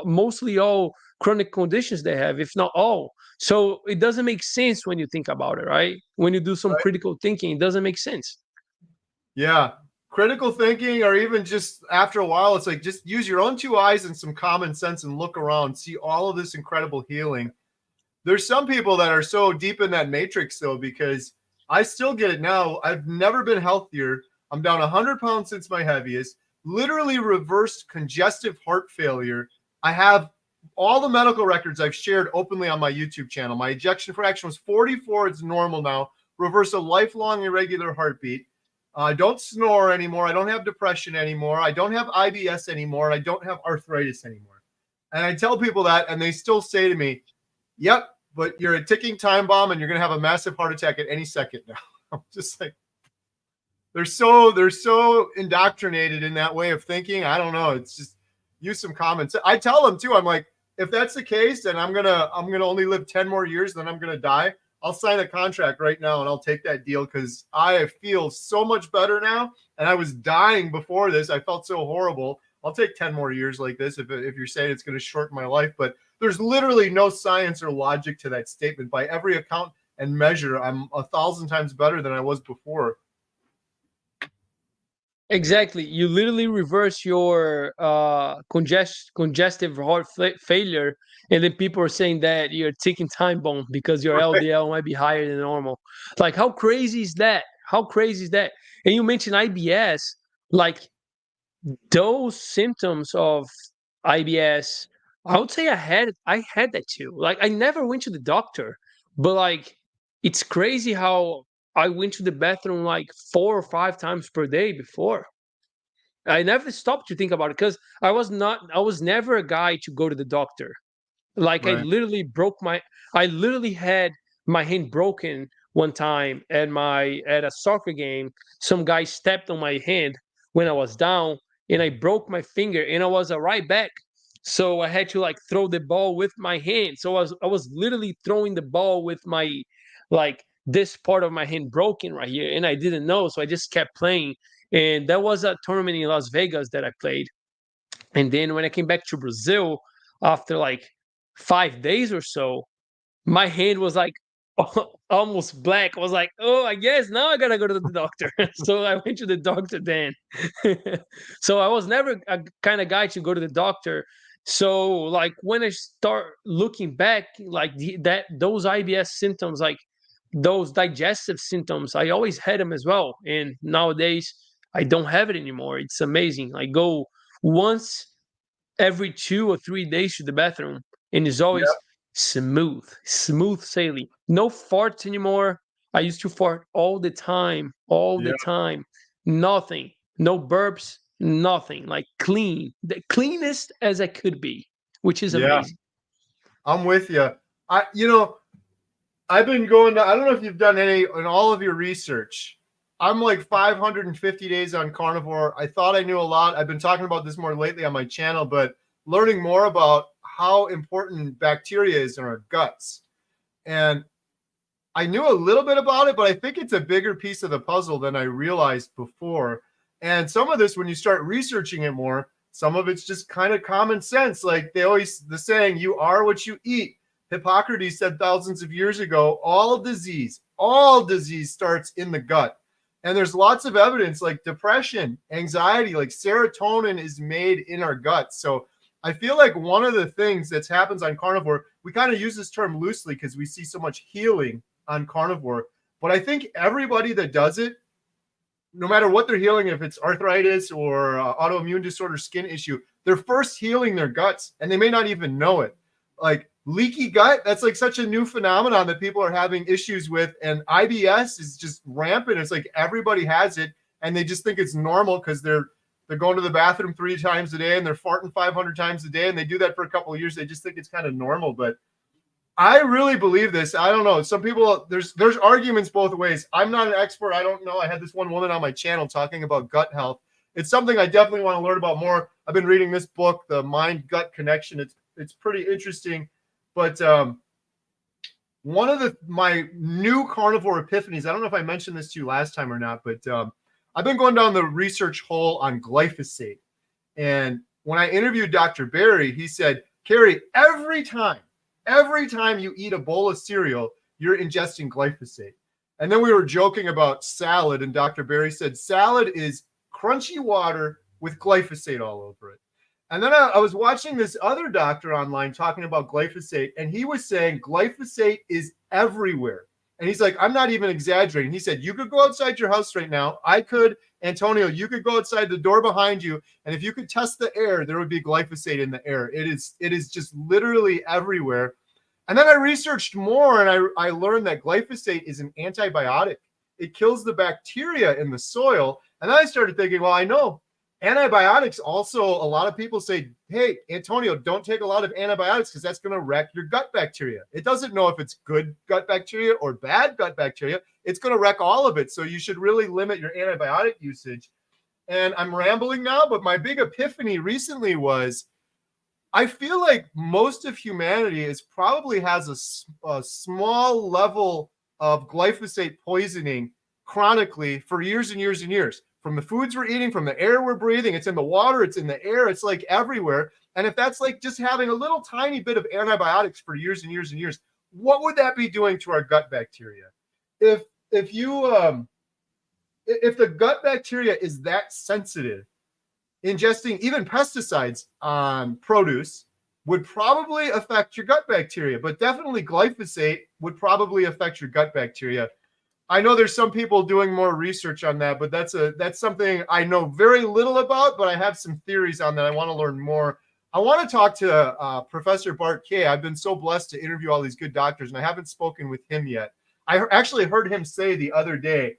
mostly all chronic conditions they have, if not all. So it doesn't make sense when you think about it, right? When you do some critical thinking, it doesn't make sense. Yeah. Critical thinking, or even just after a while, it's like, just use your own 2 eyes and some common sense and look around, see all of this incredible healing. There's some people that are so deep in that matrix though, because I still get it now. I've never been healthier. I'm down 100 pounds since my heaviest, literally reversed congestive heart failure. I have all the medical records I've shared openly on my YouTube channel. My ejection fraction was 44. It's normal now. Reverse a lifelong irregular heartbeat. I don't snore anymore. I don't have depression anymore. I don't have IBS anymore. I don't have arthritis anymore. And I tell people that, and they still say to me, yep, but you're a ticking time bomb and you're going to have a massive heart attack at any second now. I'm just like, they're so indoctrinated in that way of thinking. I don't know. It's just use some common sense. I tell them too, I'm like, if that's the case, and I'm gonna only live 10 more years, then I'm gonna die. I'll sign a contract right now and I'll take that deal because I feel so much better now. And I was dying before this. I felt so horrible. I'll take 10 more years like this if you're saying it's going to shorten my life. But there's literally no science or logic to that statement. By every account and measure, I'm 1,000 times better than I was before. Exactly. You literally reverse your congestive heart failure, and then people are saying that you're ticking time bomb because your Right. LDL might be higher than normal. Like, how crazy is that? How crazy is that? And you mentioned IBS, like those symptoms of IBS. I would say I had that too. Like, I never went to the doctor, but like it's crazy how I went to the bathroom like 4 or 5 times per day before. I never stopped to think about it because I was never a guy to go to the doctor. Like, Right. I literally had my hand broken one time at a soccer game. Some guy stepped on my hand when I was down, and I broke my finger, and I was a right back. So I had to like throw the ball with my hand. So I was literally throwing the ball with my, like, this part of my hand broken right here, and I didn't know. So I just kept playing, and that was a tournament in Las Vegas that I played. And then when I came back to Brazil after like 5 days or so, my hand was like almost black. I was like, oh, I guess now I gotta go to the doctor. So I went to the doctor then. So I was never a kind of guy to go to the doctor. So like when I start looking back, like that those IBS symptoms, like those digestive symptoms, I always had them as well. And nowadays I don't have it anymore. It's amazing. I go once every 2 or 3 days to the bathroom, and it's always Yeah. smooth sailing. No farts anymore. I used to fart all the Yeah. time. Nothing, no burps, nothing. Like clean, the cleanest as I could be, which is Yeah. amazing. I'm with you. I've been going to, I don't know if you've done any in all of your research. I'm like 550 days on carnivore. I thought I knew a lot. I've been talking about this more lately on my channel, but learning more about how important bacteria is in our guts. And I knew a little bit about it, but I think it's a bigger piece of the puzzle than I realized before. And some of this, when you start researching it more, some of it's just kind of common sense. Like the saying, you are what you eat. Hippocrates said thousands of years ago, all disease starts in the gut. And there's lots of evidence like depression, anxiety, like serotonin is made in our guts. So I feel like one of the things that happens on carnivore, we kind of use this term loosely because we see so much healing on carnivore. But I think everybody that does it, no matter what they're healing, if it's arthritis or autoimmune disorder, skin issue, they're first healing their guts and they may not even know it. Like leaky gut, that's like such a new phenomenon that people are having issues with. And IBS is just rampant. It's like everybody has it and they just think it's normal because they're going to the bathroom 3 times a day and they're farting 500 times a day. And they do that for a couple of years. They just think it's kind of normal. But I really believe this. I don't know. Some people, there's arguments both ways. I'm not an expert. I don't know. I had this one woman on my channel talking about gut health. It's something I definitely want to learn about more. I've been reading this book, The Mind-Gut Connection. It's pretty interesting. But one of my new carnivore epiphanies, I don't know if I mentioned this to you last time or not, but I've been going down the research hole on glyphosate. And when I interviewed Dr. Berry, he said, Carrie, every time you eat a bowl of cereal, you're ingesting glyphosate. And then we were joking about salad, and Dr. Berry said salad is crunchy water with glyphosate all over it. And then I was watching this other doctor online talking about glyphosate, and he was saying glyphosate is everywhere. And he's like, I'm not even exaggerating. He said, you could go outside your house right now. I could, Antonio, you could go outside the door behind you, and if you could test the air, there would be glyphosate in the air. It is just literally everywhere. And then I researched more, and I learned that glyphosate is an antibiotic. It kills the bacteria in the soil. And then I started thinking, well, I know antibiotics also, a lot of people say, hey, Antonio, don't take a lot of antibiotics because that's going to wreck your gut bacteria. It doesn't know if it's good gut bacteria or bad gut bacteria. It's going to wreck all of it. So you should really limit your antibiotic usage. And I'm rambling now, but my big epiphany recently was I feel like most of humanity is probably has a small level of glyphosate poisoning chronically for years and years and years. From the foods we're eating, from the air we're breathing, it's in the water, it's in the air, it's like everywhere. And if that's like just having a little tiny bit of antibiotics for years and years and years, what would that be doing to our gut bacteria? If if you if the gut bacteria is that sensitive, ingesting even pesticides on produce would probably affect your gut bacteria, but definitely glyphosate would probably affect your gut bacteria. I know there's some people doing more research on that, but that's something I know very little about, but I have some theories on that. I want to learn more. I want to talk to Professor Bart Kay. I've been so blessed to interview all these good doctors, and I haven't spoken with him yet. I actually heard him say the other day,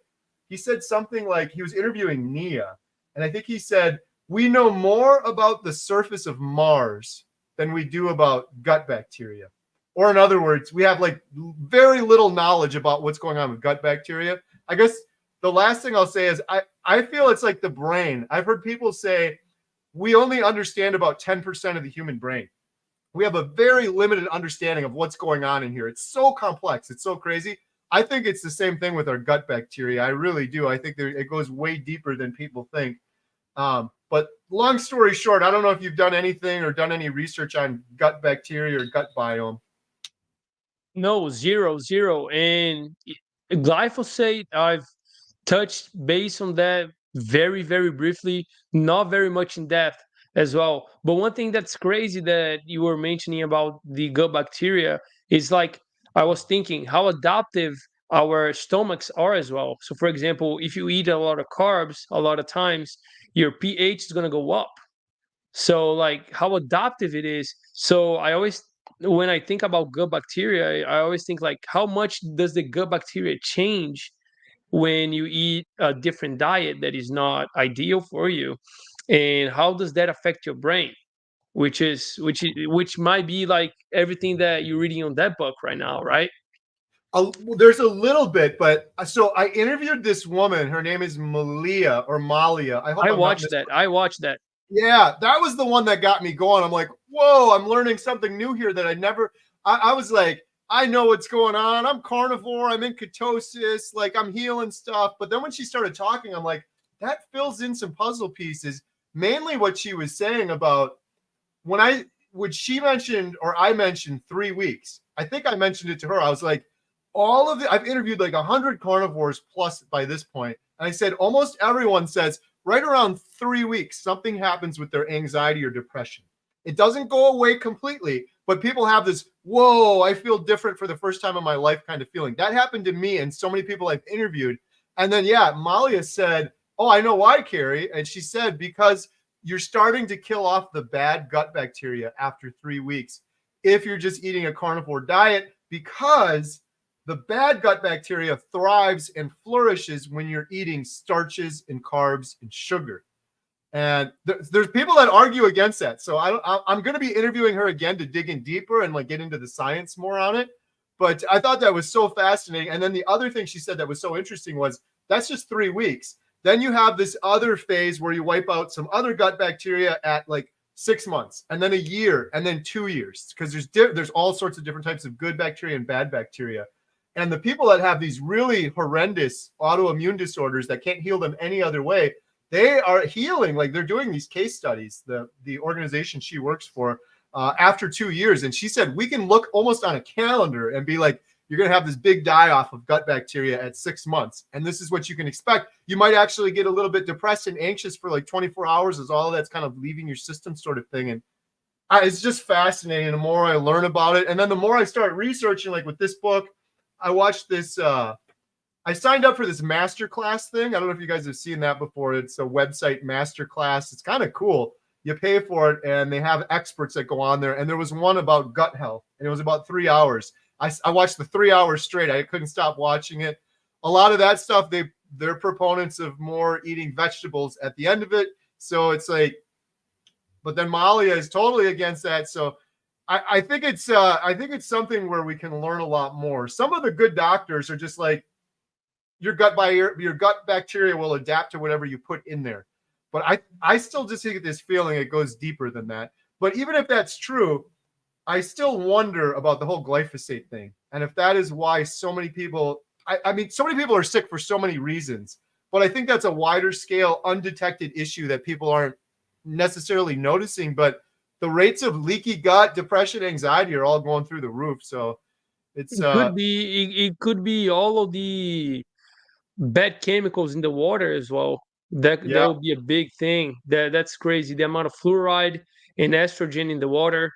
he said something like he was interviewing Nia, and I think he said, we know more about the surface of Mars than we do about gut bacteria. Or in other words, we have like very little knowledge about what's going on with gut bacteria. I guess the last thing I'll say is I feel it's like the brain. I've heard people say we only understand about 10% of the human brain. We have a very limited understanding of what's going on in here. It's so complex. It's so crazy. I think it's the same thing with our gut bacteria. I really do. I think it goes way deeper than people think. But long story short, I don't know if you've done anything or done any research on gut bacteria or gut biome. No, zero, zero. And glyphosate, I've touched base on that very, very briefly, not very much in depth as well. But one thing that's crazy that you were mentioning about the gut bacteria is like, I was thinking how adaptive our stomachs are as well. So, for example, if you eat a lot of carbs, a lot of times your pH is going to go up. So, like, how adaptive it is. So, I always, when I think about gut bacteria, I always think like, how much does the gut bacteria change when you eat a different diet that is not ideal for you, and how does that affect your brain, which might be like everything that you're reading on that book right now, right? There's a little bit, but so I interviewed this woman. Her name is Malia or Malia. I hope I I'm not watched that. I watched that. Yeah, that was the one that got me going. I'm like, whoa, I'm learning something new here that I never. I was like, I know what's going on. I'm carnivore. I'm in ketosis. Like I'm healing stuff. But then when she started talking, I'm like, that fills in some puzzle pieces. Mainly what she was saying about when she mentioned or I mentioned 3 weeks. I think I mentioned it to her. I was like, I've interviewed like 100 carnivores plus by this point, and I said almost everyone says right around 3 weeks, something happens with their anxiety or depression. It doesn't go away completely, but people have this, whoa, I feel different for the first time in my life kind of feeling. That happened to me and so many people I've interviewed. And then, yeah, Malia said, oh, I know why, Carrie. And she said, because you're starting to kill off the bad gut bacteria after 3 weeks if you're just eating a carnivore diet, because the bad gut bacteria thrives and flourishes when you're eating starches and carbs and sugar. And there's people that argue against that. So I'm going to be interviewing her again to dig in deeper and like get into the science more on it. But I thought that was so fascinating. And then the other thing she said that was so interesting was that's just 3 weeks. Then you have this other phase where you wipe out some other gut bacteria at like 6 months, and then a year, and then 2 years, because there's all sorts of different types of good bacteria and bad bacteria. And the people that have these really horrendous autoimmune disorders that can't heal them any other way, they are healing. Like they're doing these case studies, the organization she works for, after 2 years. And she said, we can look almost on a calendar and be like, you're going to have this big die off of gut bacteria at 6 months. And this is what you can expect. You might actually get a little bit depressed and anxious for like 24 hours as all that's kind of leaving your system sort of thing. And it's just fascinating. The more I learn about it, and then the more I start researching, like with this book, I watched this. I signed up for this masterclass thing. I don't know if you guys have seen that before. It's a website masterclass. It's kind of cool. You pay for it, and they have experts that go on there. And there was one about gut health, and it was about 3 hours. I watched the 3 hours straight. I couldn't stop watching it. A lot of that stuff, they're proponents of more eating vegetables at the end of it. So it's like, but then Malia is totally against that. So I think it's something where we can learn a lot more. Some of the good doctors are just like, your gut bacteria will adapt to whatever you put in there. But I still just get this feeling it goes deeper than that. But even if that's true, I still wonder about the whole glyphosate thing. And if that is why so many people, I mean, so many people are sick for so many reasons, but I think that's a wider scale, undetected issue that people aren't necessarily noticing. But the rates of leaky gut, depression, anxiety are all going through the roof. So it's, It could be all of the bad chemicals in the water as well. That yeah, will be a big thing. That's crazy. The amount of fluoride and estrogen in the water.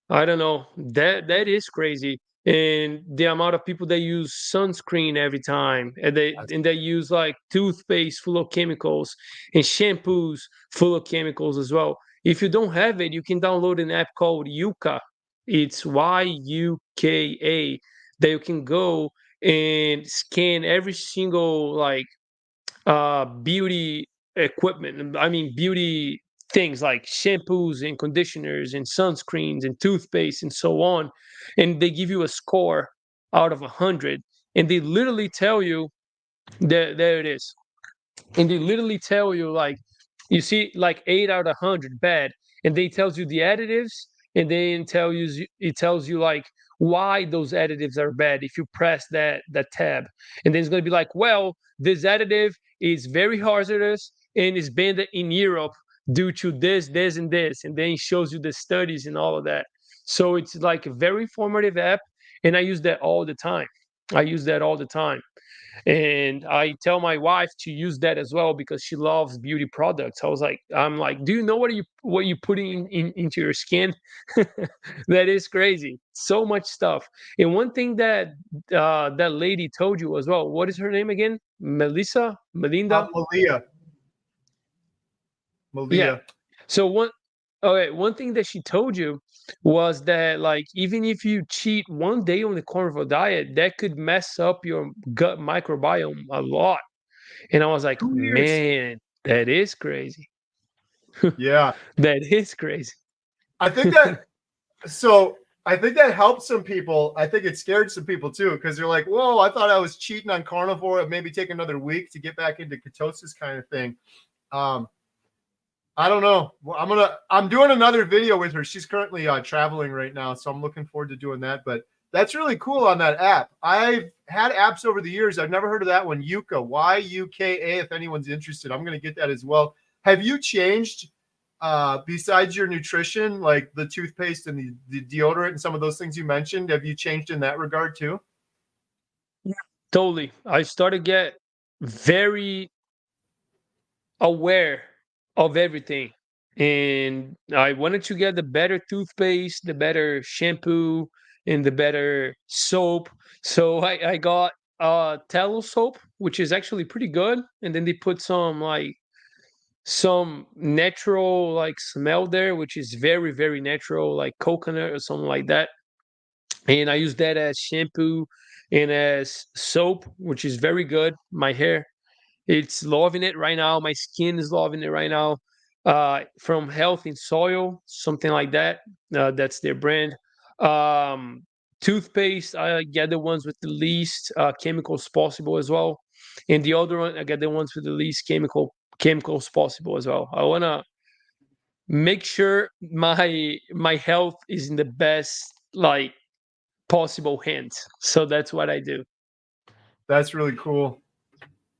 I don't know. That is crazy. And the amount of people that use sunscreen every time, and they use like toothpaste full of chemicals and shampoos full of chemicals as well. If you don't have it, you can download an app called Yuka. It's Yuka, that you can go and scan every single like beauty equipment. I mean, beauty things like shampoos and conditioners and sunscreens and toothpaste and so on. And they give you a score out of 100. And they literally tell you that there it is. And they literally tell you like you see like 8 out of 100 bad, and they tells you the additives, and then it tells you like why those additives are bad if you press that tab, and then it's going to be like, well, this additive is very hazardous and is banned in Europe due to this and this, and then it shows you the studies and all of that. So it's like a very informative app, and I use that all the time. I use that all the time. And I tell my wife to use that as well because she loves beauty products. I'm like, do you know what you putting into your skin? That is crazy. So much stuff. And one thing that that lady told you as well. What is her name again? Melissa, Melinda. Malia. Yeah. Malia. So one thing that she told you was that like even if you cheat one day on the carnivore diet, that could mess up your gut microbiome a lot. And I was like, 2 years. man, that is crazy. Yeah. That is crazy. I think that, so I think that helped some people. I think it scared some people too, because they're like, whoa, I thought I was cheating on carnivore. It maybe take another week to get back into ketosis kind of thing. I don't know. Well, I'm doing another video with her. She's currently traveling right now, so I'm looking forward to doing that. But that's really cool on that app. I've had apps over the years. I've never heard of that one, Yuka, Yuka. If anyone's interested, I'm going to get that as well. Have you changed besides your nutrition, like the toothpaste and the deodorant and some of those things you mentioned? Have you changed in that regard too? Totally. I started to get very aware of everything. And I wanted to get the better toothpaste, the better shampoo, and the better soap. So I got tallow soap, which is actually pretty good. And then they put some natural like smell there, which is very, very natural, like coconut or something like that. And I use that as shampoo and as soap, which is very good. My hair, it's loving it right now. My skin is loving it right now. From Health in Soil, something like that. That's their brand. Um, Toothpaste, I get the ones with the least chemicals possible as well. And the other one, I get the ones with the least chemicals possible as well. I wanna make sure my health is in the best like possible hands. So that's what I do. That's really cool.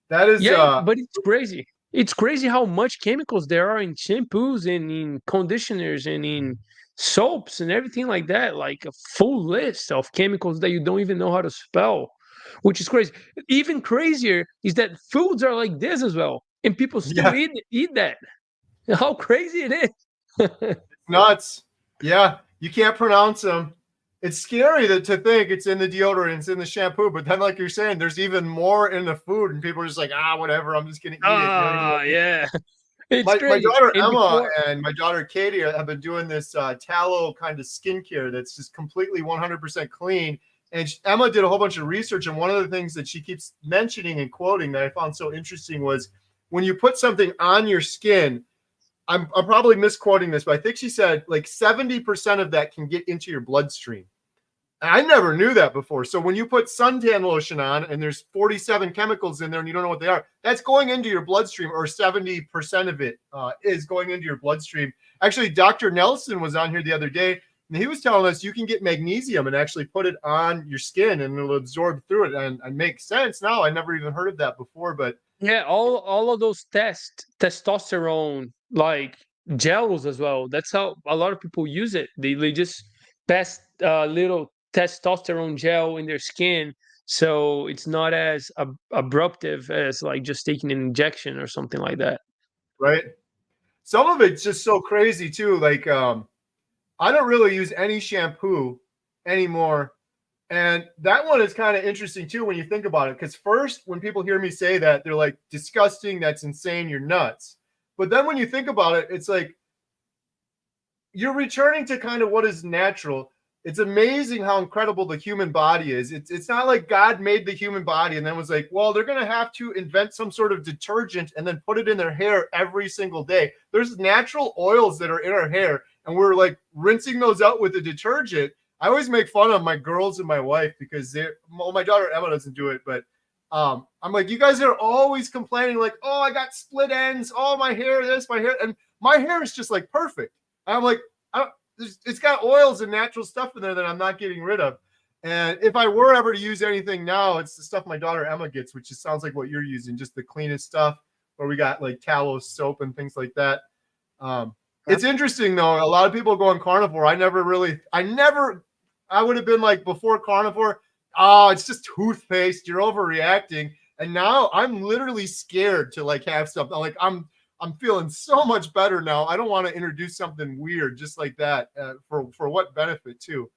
That is Yeah, but it's crazy. It's crazy how much chemicals there are in shampoos and in conditioners and in soaps and everything like that. Like a full list of chemicals that you don't even know how to spell, which is crazy. Even crazier is that foods are like this as well, and people still yeah, eat that. How crazy it is! nuts. Yeah, you can't pronounce them. It's scary to think it's in the deodorant, it's in the shampoo, but then, like you're saying, there's even more in the food, and people are just like, whatever, I'm just gonna eat it. You know what I mean? Yeah, it's My crazy. daughter And Emma before, and my daughter Katie have been doing this tallow kind of skincare that's just completely 100% clean. And Emma did a whole bunch of research, and one of the things that she keeps mentioning and quoting that I found so interesting was when you put something on your skin. I'm probably misquoting this, but I think she said like 70% of that can get into your bloodstream. I never knew that before. So when you put suntan lotion on and there's 47 chemicals in there and you don't know what they are, that's going into your bloodstream, or 70% of it is going into your bloodstream. Actually, Dr. Nelson was on here the other day and he was telling us you can get magnesium and actually put it on your skin and it'll absorb through it. And it makes sense now. I never even heard of that before, but Yeah, all of those testosterone like gels as well. That's how a lot of people use it. They just pass a little testosterone gel in their skin, so it's not as abruptive as like just taking an injection or something like that. right. Some of it's just so crazy too. Like, I don't really use any shampoo anymore. And that one is kind of interesting too when you think about it. Because first, when people hear me say that, they're like, disgusting, that's insane, you're nuts. But then when you think about it, it's like you're returning to kind of what is natural. It's amazing how incredible the human body is. It's not like God made the human body and then was like, well, they're going to have to invent some sort of detergent and then put it in their hair every single day. There's natural oils that are in our hair, and we're like rinsing those out with the detergent. I always make fun of my girls and my wife because well, my daughter Emma doesn't do it, but I'm like, you guys are always complaining, like, oh, I got split ends, oh, my hair, this, my hair, and my hair is just like perfect. I'm like, it's got oils and natural stuff in there that I'm not getting rid of. And if I were ever to use anything now, it's the stuff my daughter Emma gets, which just sounds like what you're using, just the cleanest stuff, where we got like tallow soap and things like that. It's interesting though. A lot of people go on carnivore. I would have been like before carnivore, oh, it's just toothpaste. You're overreacting. And now I'm literally scared to like have something like I'm feeling so much better now. I don't want to introduce something weird just like that for what benefit too.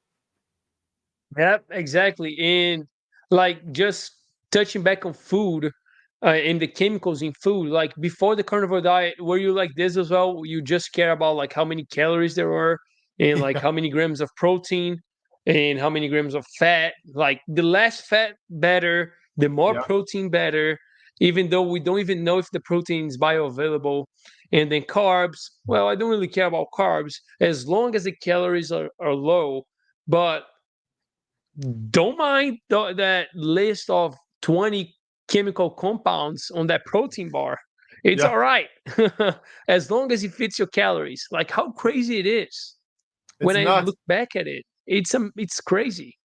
Yep, exactly. And like just touching back on food and the chemicals in food, like before the carnivore diet, were you like this as well? You just care about like how many calories there were and like Yeah, how many grams of protein and how many grams of fat. Like the less fat, better, the more yeah, protein, better, even though we don't even know if the protein is bioavailable. And then carbs, well, I don't really care about carbs as long as the calories are low. But don't mind that list of 20 chemical compounds on that protein bar. It's yeah. all right. As long as it fits your calories. Like how crazy it is. It's When I nuts. look back at it, it's crazy.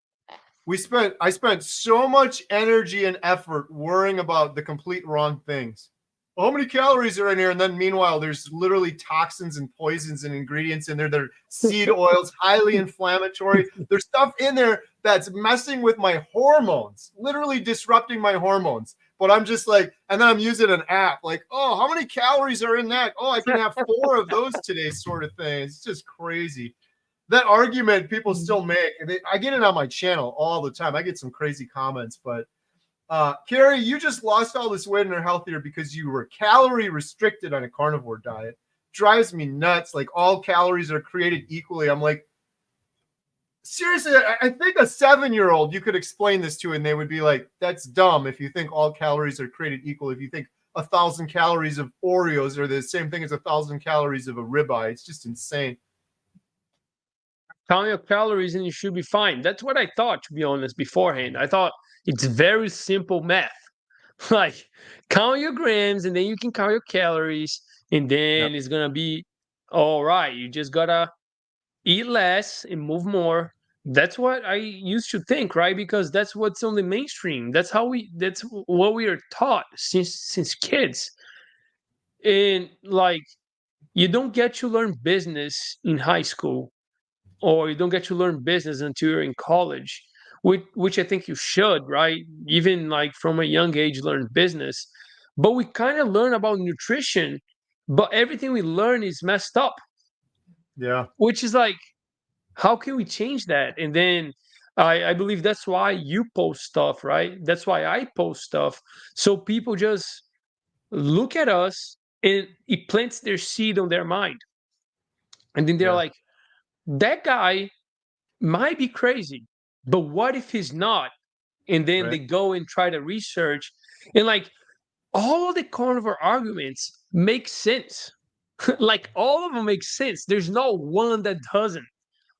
I spent so much energy and effort worrying about the complete wrong things. Well, how many calories are in here? And then meanwhile, there's literally toxins and poisons and ingredients in there. There are seed oils, highly inflammatory. There's stuff in there that's messing with my hormones, literally disrupting my hormones. But I'm just like, and then I'm using an app like, oh, how many calories are in that? Oh, I can have 4 of those today, sort of thing. It's just crazy. That argument people still make. I get it on my channel all the time. I get some crazy comments, but Carrie, you just lost all this weight and are healthier because you were calorie restricted on a carnivore diet. Drives me nuts. Like all calories are created equally. I'm like, seriously, I think a 7-year-old you could explain this to, and they would be like, that's dumb if you think all calories are created equal. If you think 1,000 calories of Oreos are the same thing as 1,000 calories of a ribeye, it's just insane. Count your calories and you should be fine. That's what I thought, to be honest, beforehand. I thought it's very simple math. Like count your grams and then you can count your calories, and Yeah. then it's gonna be all right. You just gotta eat less and move more. That's what I used to think, right? Because that's what's on the mainstream. That's what we are taught since kids. And like you don't get to learn business in high school, or you don't get to learn business until you're in college, which I think you should, right? Even like from a young age learn business. But we kind of learn about nutrition, but everything we learn is messed up, Yeah. which is like how can we change that? And then I believe that's why you post stuff, right? That's why I post stuff. So people just look at us and it plants their seed on their mind. And then they're Yeah. like, that guy might be crazy, but what if he's not? And then Right. they go and try to research. And like all of the carnivore arguments make sense. Like all of them make sense. There's no one that doesn't.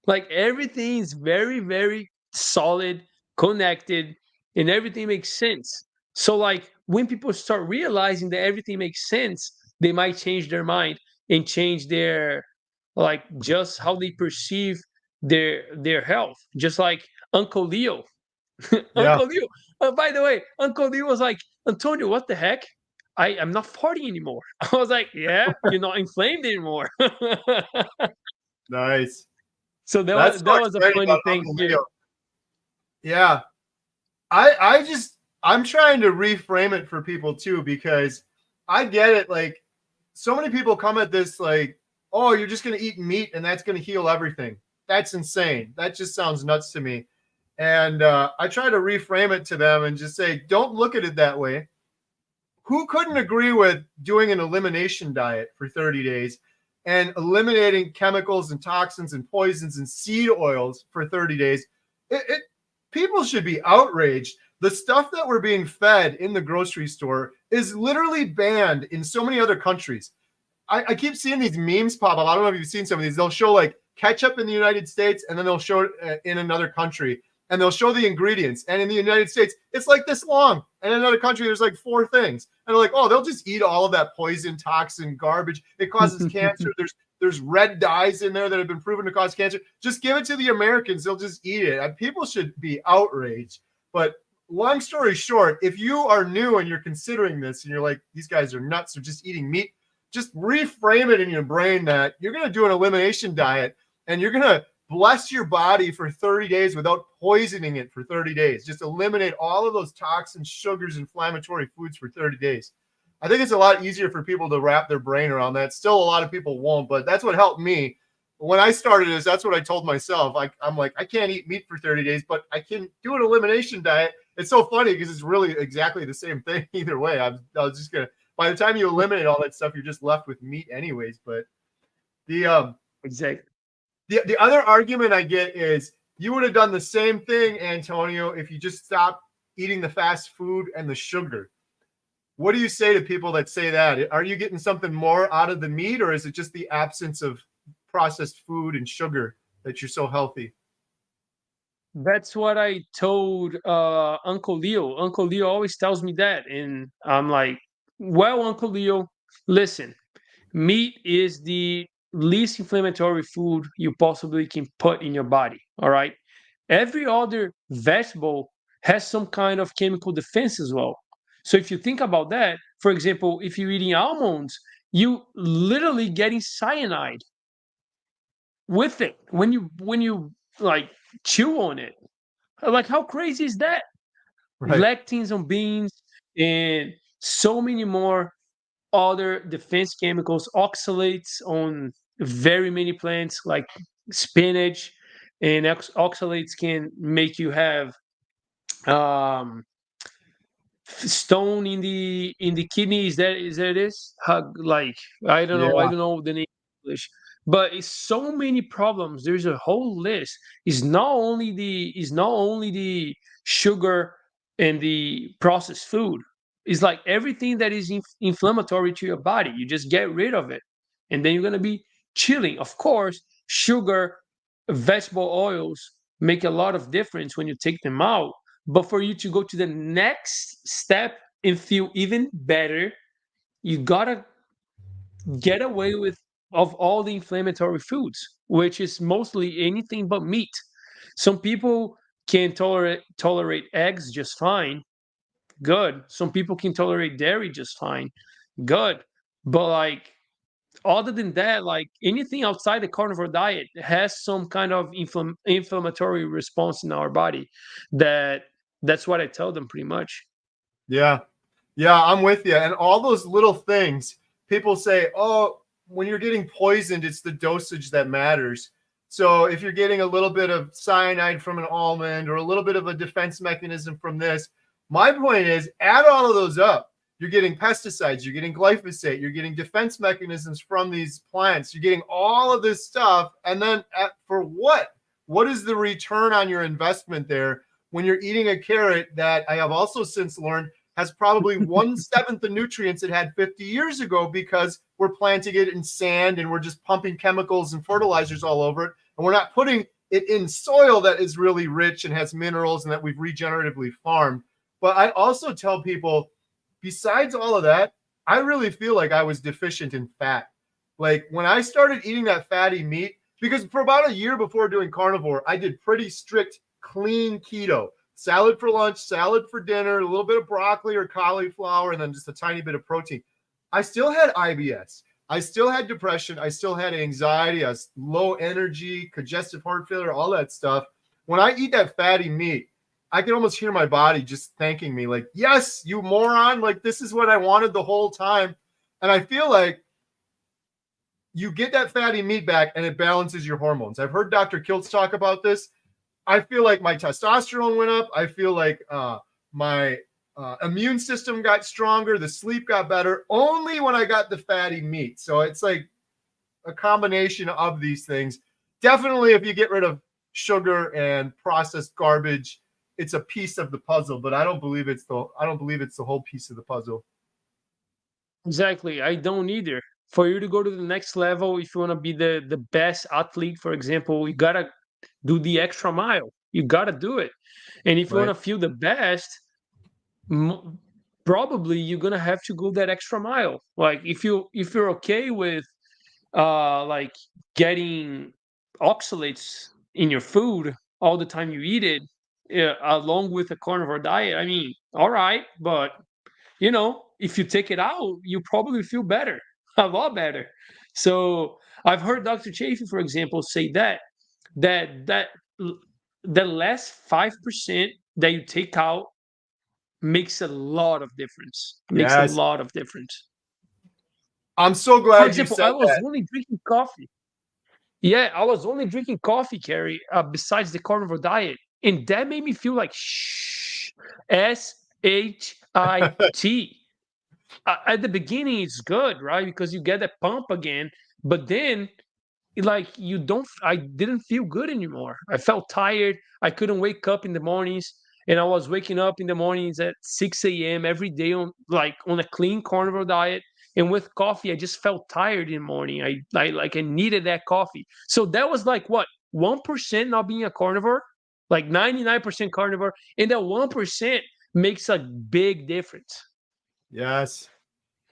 Like everything is very, very solid, connected, and everything makes sense. So like when people start realizing that everything makes sense, they might change their mind and change their like just how they perceive their health. Just like Uncle Leo. Yeah. Uncle Leo. By the way, Uncle Leo was like, Antonio, what the heck? I'm not farting anymore. I was like, yeah, you're not inflamed anymore. Nice. So that That's was so that was a exciting funny about thing Uncle here. Leo. Yeah. I'm trying to reframe it for people too, because I get it. Like, so many people come at this like, oh, you're just going to eat meat and that's going to heal everything. That's insane. That just sounds nuts to me. And I try to reframe it to them and just say, don't look at it that way. Who couldn't agree with doing an elimination diet for 30 days and eliminating chemicals and toxins and poisons and seed oils for 30 days? People should be outraged. The stuff that we're being fed in the grocery store is literally banned in so many other countries. I keep seeing these memes pop up. I don't know if you've seen some of these. They'll show like ketchup in the United States, and then they'll show it in another country, and they'll show the ingredients. And in the United States, it's like this long, and in another country, there's like 4 things. And they're like, oh, they'll just eat all of that poison, toxin, garbage. It causes cancer. There's red dyes in there that have been proven to cause cancer. Just give it to the Americans; they'll just eat it. And people should be outraged. But long story short, if you are new and you're considering this, and you're like, these guys are nuts, they're just eating meat, just reframe it in your brain that you're going to do an elimination diet and you're going to bless your body for 30 days without poisoning it for 30 days. Just eliminate all of those toxins, sugars, inflammatory foods for 30 days. I think it's a lot easier for people to wrap their brain around that. Still, a lot of people won't, but that's what helped me. When I started this, that's what I told myself. I'm like, I can't eat meat for 30 days, but I can do an elimination diet. It's so funny because it's really exactly the same thing either way. I was just going to, by the time you eliminate all that stuff, you're just left with meat anyways. But the Exactly. the other argument I get is you would have done the same thing, Antonio, if you just stopped eating the fast food and the sugar. What do you say to people that say that? Are you getting something more out of the meat, or is it just the absence of processed food and sugar that you're so healthy? That's what I told Uncle Leo. Uncle Leo always tells me that. And I'm like, well, Uncle Leo, listen, meat is the least inflammatory food you possibly can put in your body. All right. Every other vegetable has some kind of chemical defense as well. So if you think about that, for example, if you're eating almonds, you literally getting cyanide with it when you like chew on it. Like, how crazy is that? Right. Lectins on beans and so many more other defense chemicals, oxalates on very many plants like spinach, and oxalates can make you have um, stone in the kidney. Is that this? How, like, I Yeah. don't know the name in English, but it's so many problems. There's a whole list. It's not only the sugar and the processed food. It's like everything that is inflammatory to your body. You just get rid of it, and then you're gonna be chilling. Of course, sugar, vegetable oils make a lot of difference when you take them out, but for you to go to the next step and feel even better, you gotta get away with of all the inflammatory foods, which is mostly anything but meat. Some people can tolerate eggs just fine, good. Some people can tolerate dairy just fine, good. But like other than that, like anything outside the carnivore diet has some kind of inflammatory response in our body. That that's what I tell them pretty much. Yeah. Yeah, I'm with you. And all those little things, people say, oh, when you're getting poisoned, it's the dosage that matters. So if you're getting a little bit of cyanide from an almond or a little bit of a defense mechanism from this, my point is add all of those up. You're getting pesticides, you're getting glyphosate, you're getting defense mechanisms from these plants, you're getting all of this stuff. And then for what? What is the return on your investment there when you're eating a carrot that I have also since learned has probably 1/7 the nutrients it had 50 years ago because we're planting it in sand and we're just pumping chemicals and fertilizers all over it. And we're not putting it in soil that is really rich and has minerals and that we've regeneratively farmed. But I also tell people, besides all of that, I really feel like I was deficient in fat. Like when I started eating that fatty meat, because for about a year before doing carnivore, I did pretty strict clean keto. Salad for lunch, salad for dinner, a little bit of broccoli or cauliflower, and then just a tiny bit of protein. I still had IBS. I still had depression. I still had anxiety. I was low energy, congestive heart failure, all that stuff. When I eat that fatty meat, I can almost hear my body just thanking me, like, yes, you moron. Like, this is what I wanted the whole time. And I feel like you get that fatty meat back and it balances your hormones. I've heard Dr. Kiltz talk about this. I feel like my testosterone went up. I feel like my immune system got stronger. The sleep got better only when I got the fatty meat. So it's like a combination of these things. Definitely, if you get rid of sugar and processed garbage, it's a piece of the puzzle. But I don't believe it's the whole piece of the puzzle. Exactly. I don't either. For you to go to the next level, if you want to be the best athlete, for example, you gotta do the extra mile. You gotta do it. And if you want Right. to feel the best, probably you're gonna have to go that extra mile. Like if you're okay with like getting oxalates in your food all the time you eat it, along with a carnivore diet, I mean, all right, but if you take it out, you probably feel better, a lot better. So I've heard Dr. Chafee, for example, say that the last 5% that you take out makes a lot of difference. Makes a Yes. lot of difference. I'm so For glad you example, said I was that. only drinking coffee. Yeah, I was only drinking coffee, Carrie, besides the carnivore diet. And that made me feel like SHIT. At the beginning, it's good, right? Because you get that pump again. But then, like, I didn't feel good anymore. I felt tired. I couldn't wake up in the mornings. And I was waking up in the mornings at 6 a.m. every day on a clean carnivore diet. And with coffee, I just felt tired in the morning. I needed that coffee. So that was like what, 1% not being a carnivore, like 99% carnivore, and that 1% makes a big difference. Yes.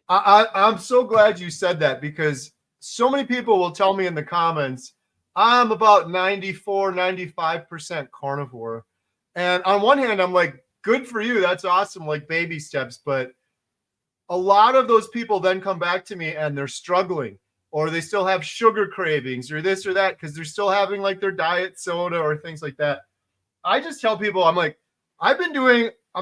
I'm so glad you said that because so many people will tell me in the comments, I'm about 94, 95% carnivore. And on one hand, I'm like, good for you. That's awesome. Like baby steps. But a lot of those people then come back to me and they're struggling or they still have sugar cravings or this or that because they're still having like their diet soda or things like that. I just tell people, I'm like, I'm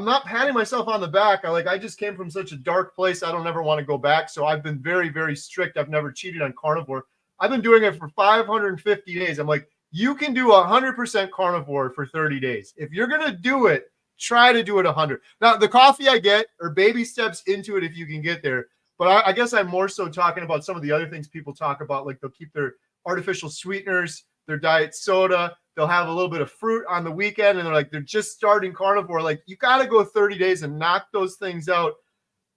not patting myself on the back. I just came from such a dark place. I don't ever want to go back. So I've been very, very strict. I've never cheated on carnivore. I've been doing it for 550 days. I'm like, you can do 100% carnivore for 30 days. If you're going to do it, try to do it 100. Now, the coffee I get are baby steps into it if you can get there. But I guess I'm more so talking about some of the other things people talk about, like they'll keep their artificial sweeteners, their diet soda. They'll have a little bit of fruit on the weekend, and they're just starting carnivore. Like, you got to go 30 days and knock those things out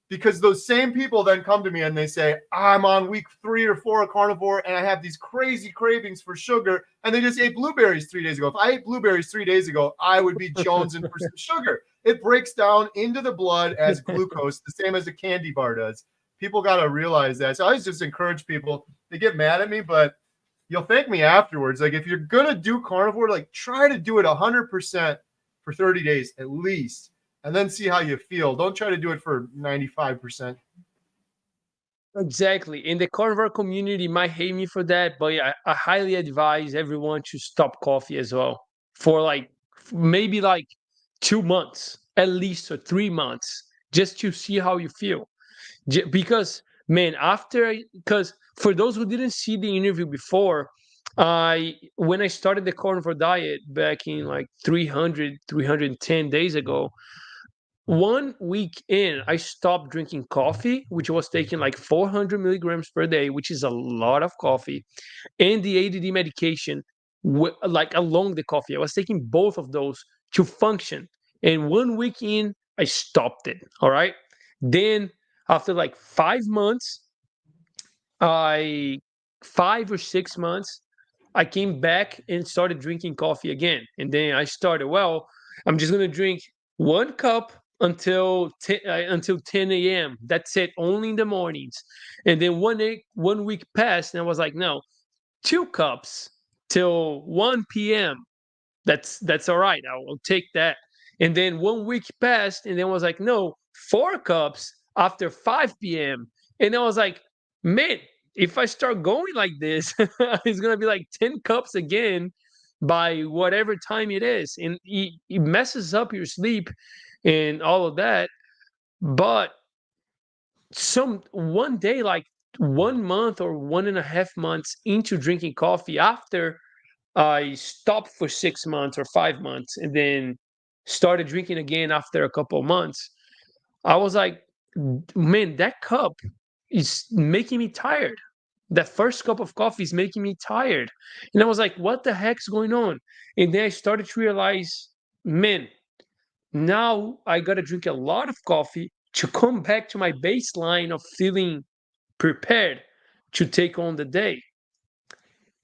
because those same people then come to me and they say, I'm on week 3 or 4 of carnivore and I have these crazy cravings for sugar. And they just ate blueberries 3 days ago. If I ate blueberries 3 days ago, I would be jonesing for some sugar. It breaks down into the blood as glucose, the same as a candy bar does. People got to realize that. So I just encourage people, they get mad at me, but you'll thank me afterwards. Like if you're going to do carnivore, like try to do it 100% for 30 days at least, and then see how you feel. Don't try to do it for 95%. Exactly. And the carnivore community might hate me for that, but yeah, I highly advise everyone to stop coffee as well for like maybe like 2 months, at least, or 3 months, just to see how you feel. Because, man, because for those who didn't see the interview before, when I started the carnivore diet back in like 310 days ago, 1 week in, I stopped drinking coffee, which was taking like 400 milligrams per day, which is a lot of coffee, and the ADD medication, like along the coffee. I was taking both of those to function. And 1 week in, I stopped it. All right. Then, after like 5 months, I 5 or 6 months, I came back and started drinking coffee again. And then I started, well, I'm just going to drink 1 cup until 10 a.m. That's it, only in the mornings. And then 1 week passed, and I was like, no, 2 cups till 1 p.m. That's all right. I'll take that. And then 1 week passed, and then I was like, no, 4 cups after 5 p.m. And I was like, man, if I start going like this, it's gonna be like 10 cups again by whatever time it is. And it messes up your sleep and all of that. But some one day, like 1 month or 1.5 months into drinking coffee, after I stopped for 6 months or 5 months and then started drinking again after a couple of months, I was like, man, that cup is making me tired. That first cup of coffee is making me tired. And I was like, what the heck's going on? And then I started to realize, man, now I got to drink a lot of coffee to come back to my baseline of feeling prepared to take on the day.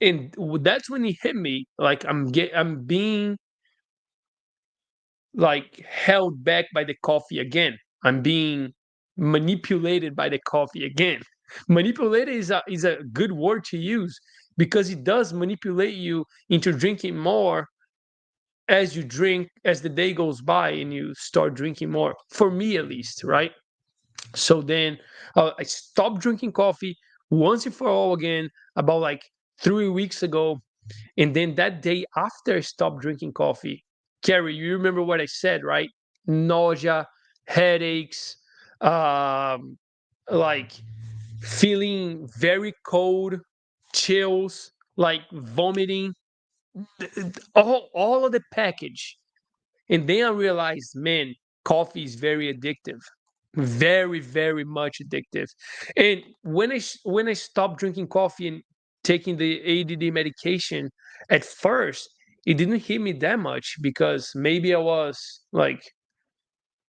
And that's when it hit me, like I'm being like held back by the coffee again. I'm being manipulated by the coffee again. Manipulated is a good word to use, because it does manipulate you into drinking more as the day goes by and you start drinking more, for me at least, right? So then I stopped drinking coffee once and for all again about like 3 weeks ago. And then that day after I stopped drinking coffee, Carrie, you remember what I said, right? Nausea, headaches, um, like feeling very cold, chills, like vomiting, all of the package. And then I realized, man, coffee is very addictive, very, very much addictive. And when I stopped drinking coffee and taking the ADD medication, at first it didn't hit me that much, because maybe I was like,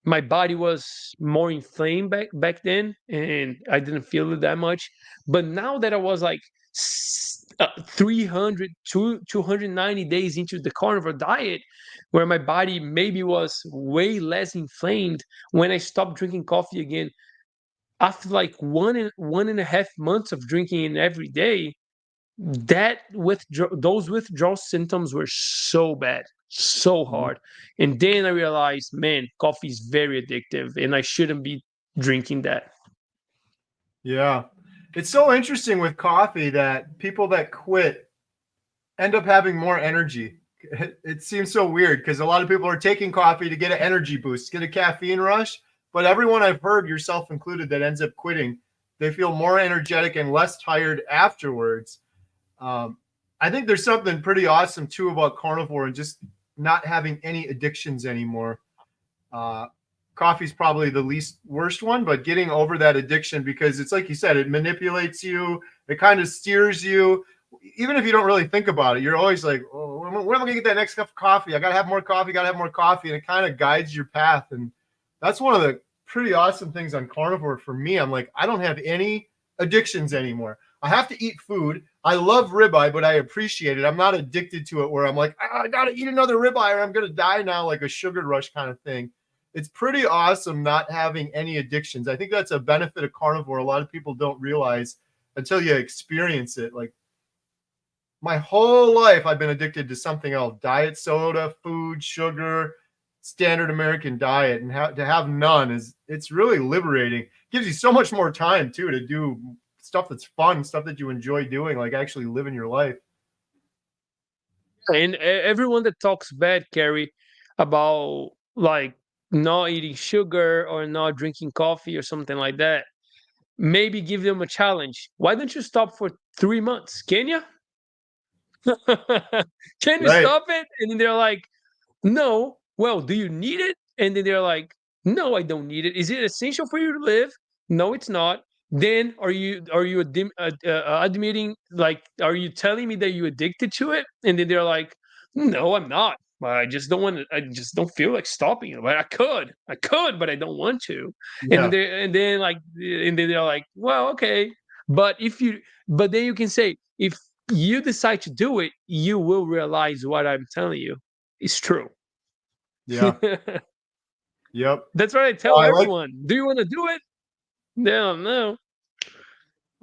my body was more inflamed back then, and I didn't feel it that much. But now that I was like 300 290 days into the carnivore diet, where my body maybe was way less inflamed, when I stopped drinking coffee again, after like 1.5 months of drinking it every day, those withdrawal symptoms were so bad, so hard. And then I realized, man, coffee is very addictive and I shouldn't be drinking that. Yeah. It's so interesting with coffee that people that quit end up having more energy. It seems so weird because a lot of people are taking coffee to get an energy boost, get a caffeine rush. But everyone I've heard, yourself included, that ends up quitting, they feel more energetic and less tired afterwards. I think there's something pretty awesome too about carnivore and just not having any addictions anymore. Uh, Coffee's probably the least worst one, but getting over that addiction, because it's like you said, it manipulates you, it kind of steers you. Even if you don't really think about it, you're always like, oh, when am I going to get that next cup of coffee? I got to have more coffee, got to have more coffee. And it kind of guides your path. And that's one of the pretty awesome things on carnivore for me. I'm like, I don't have any addictions anymore. I have to eat food. I love ribeye, but I appreciate it. I'm not addicted to it where I'm like, I got to eat another ribeye or I'm going to die now, like a sugar rush kind of thing. It's pretty awesome not having any addictions. I think that's a benefit of carnivore. A lot of people don't realize until you experience it. Like my whole life, I've been addicted to something else: diet soda, food, sugar, standard American diet, and to have none it's really liberating. It gives you so much more time too to do stuff that's fun, stuff that you enjoy doing, like actually living your life. And everyone that talks bad, Carrie, about like not eating sugar or not drinking coffee or something like that, maybe give them a challenge. Why don't you stop for 3 months? Can you? Can you Right. stop it? And then they're like, no. Well, do you need it? And then they're like, no, I don't need it. Is it essential for you to live? No, it's not. Then are you admitting, like, are you telling me that you addicted to it? And then they're like, no, I'm not. I just don't want to. I just don't feel like stopping it. But I could, but I don't want to. Yeah. And then they're like, well, okay. But but then you can say, you decide to do it, you will realize what I'm telling you is true. Yeah. Yep. That's what I Oh, tell I like, everyone. Do you want to do it? No, no.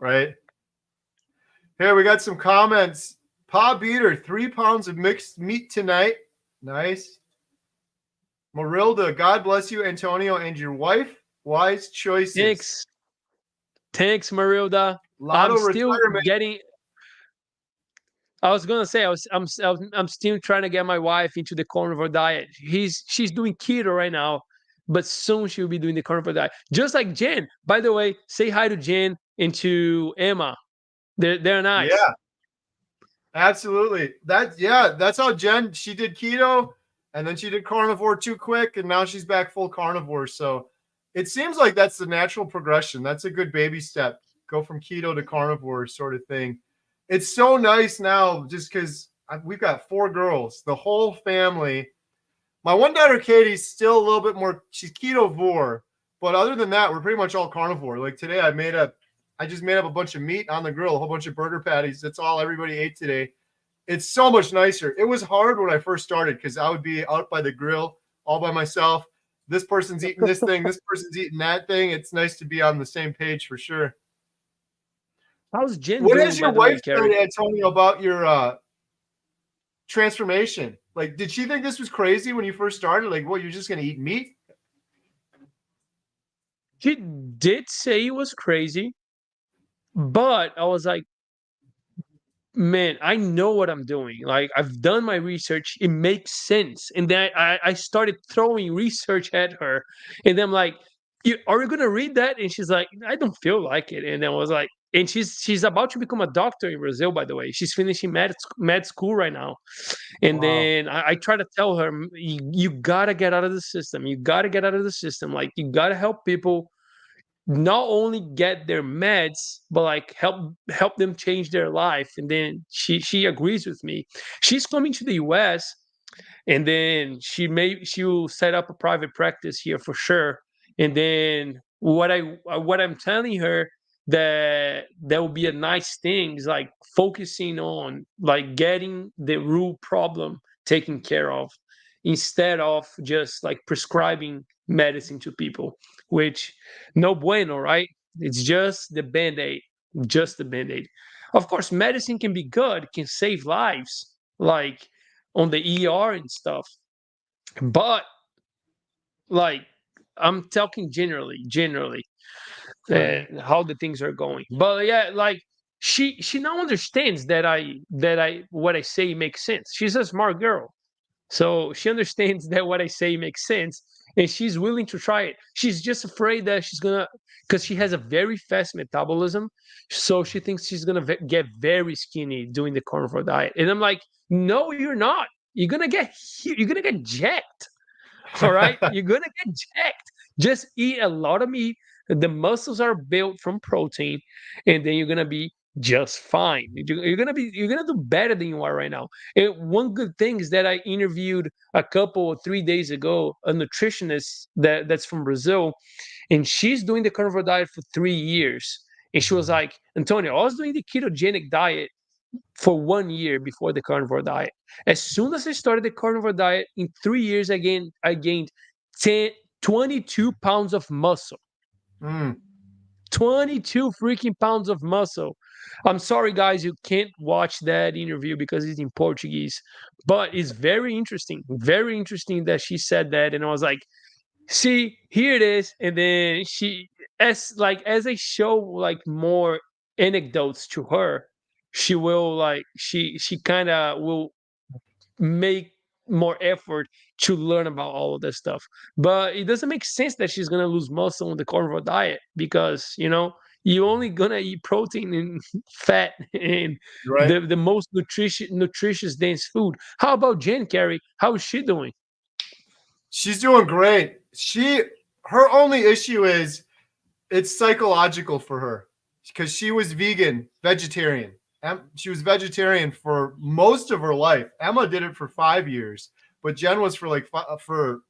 right. Here we got some comments. Pa Beater, 3 pounds of mixed meat tonight. Nice. Marilda, God bless you, Antonio, and your wife. Wise choices. Thanks, Marilda. Lotto I'm still retirement. getting. I was gonna say I'm still trying to get my wife into the carnivore diet. She's doing keto right now, but soon she'll be doing the carnivore diet. Just like Jen. By the way, say hi to Jen and to Emma. They're nice. Yeah, absolutely. That's how Jen, she did keto and then she did carnivore too quick, and now she's back full carnivore. So it seems like that's the natural progression. That's a good baby step. Go from keto to carnivore sort of thing. It's so nice now just because we've got 4 girls, the whole family. My one daughter, Katie's still a little bit more, she's ketovore, but other than that, we're pretty much all carnivore. Like today, I just made up a bunch of meat on the grill, a whole bunch of burger patties. That's all everybody ate today. It's so much nicer. It was hard when I first started because I would be out by the grill all by myself. This person's eating this thing, this person's eating that thing. It's nice to be on the same page for sure. How's Jen What doing, has by your the way, wife said, Carrie? Antonio, about your transformation? Like, did she think this was crazy when you first started? Like, what, you're just going to eat meat? She did say it was crazy, but I was like, man, I know what I'm doing. Like I've done my research. It makes sense. And then I started throwing research at her. And then I'm like, are you gonna read that? And she's like, I don't feel like it. And then I was like, and she's about to become a doctor in Brazil, by the way. She's finishing med school right now. And Wow. then I try to tell her, you gotta get out of the system. You gotta get out of the system. Like you gotta help people not only get their meds but like help them change their life. And then she agrees with me. She's coming to the US, and then she'll set up a private practice here for sure. And then what I'm telling her, that will be a nice thing, is like focusing on like getting the root problem taken care of, instead of just like prescribing medicine to people, which no bueno, right? It's just the band-aid, just the band-aid. Of course medicine can be good, can save lives, like on the ER and stuff. But like I'm talking generally, Right. how the things are going. But yeah, like she now understands that I what I say makes sense. She's a smart girl. So she understands that what I say makes sense, and she's willing to try it. She's just afraid that she's gonna, because she has a very fast metabolism, so she thinks she's gonna get very skinny doing the carnivore diet. And I'm like, no, you're not. You're gonna get jacked. All right, you're gonna get jacked. Just eat a lot of meat. The muscles are built from protein, and then you're gonna be just fine. You're gonna do better than you are right now. And one good thing is that I interviewed a couple 3 days ago, a nutritionist that's from Brazil, and she's doing the carnivore diet for 3 years. And she was like, Antonio, I was doing the ketogenic diet for 1 year before the carnivore diet. As soon as I started the carnivore diet, in 3 years, I gained 10, 22 pounds of muscle. Mm. 22 freaking pounds of muscle. I'm sorry, guys, you can't watch that interview because it's in Portuguese, but it's very interesting. Very interesting that she said that. And I was like, see, here it is. And then as I show like more anecdotes to her, she will like she kind of will make more effort to learn about all of this stuff. But it doesn't make sense that she's gonna lose muscle on the carnivore diet, because you're only gonna eat protein and fat and Right. the most nutritious dense food. How about Jen Carey? How is she doing? She's doing great. Her only issue is it's psychological for her because she was vegetarian. She was vegetarian for most of her life. Emma did it for 5 years, but Jen was for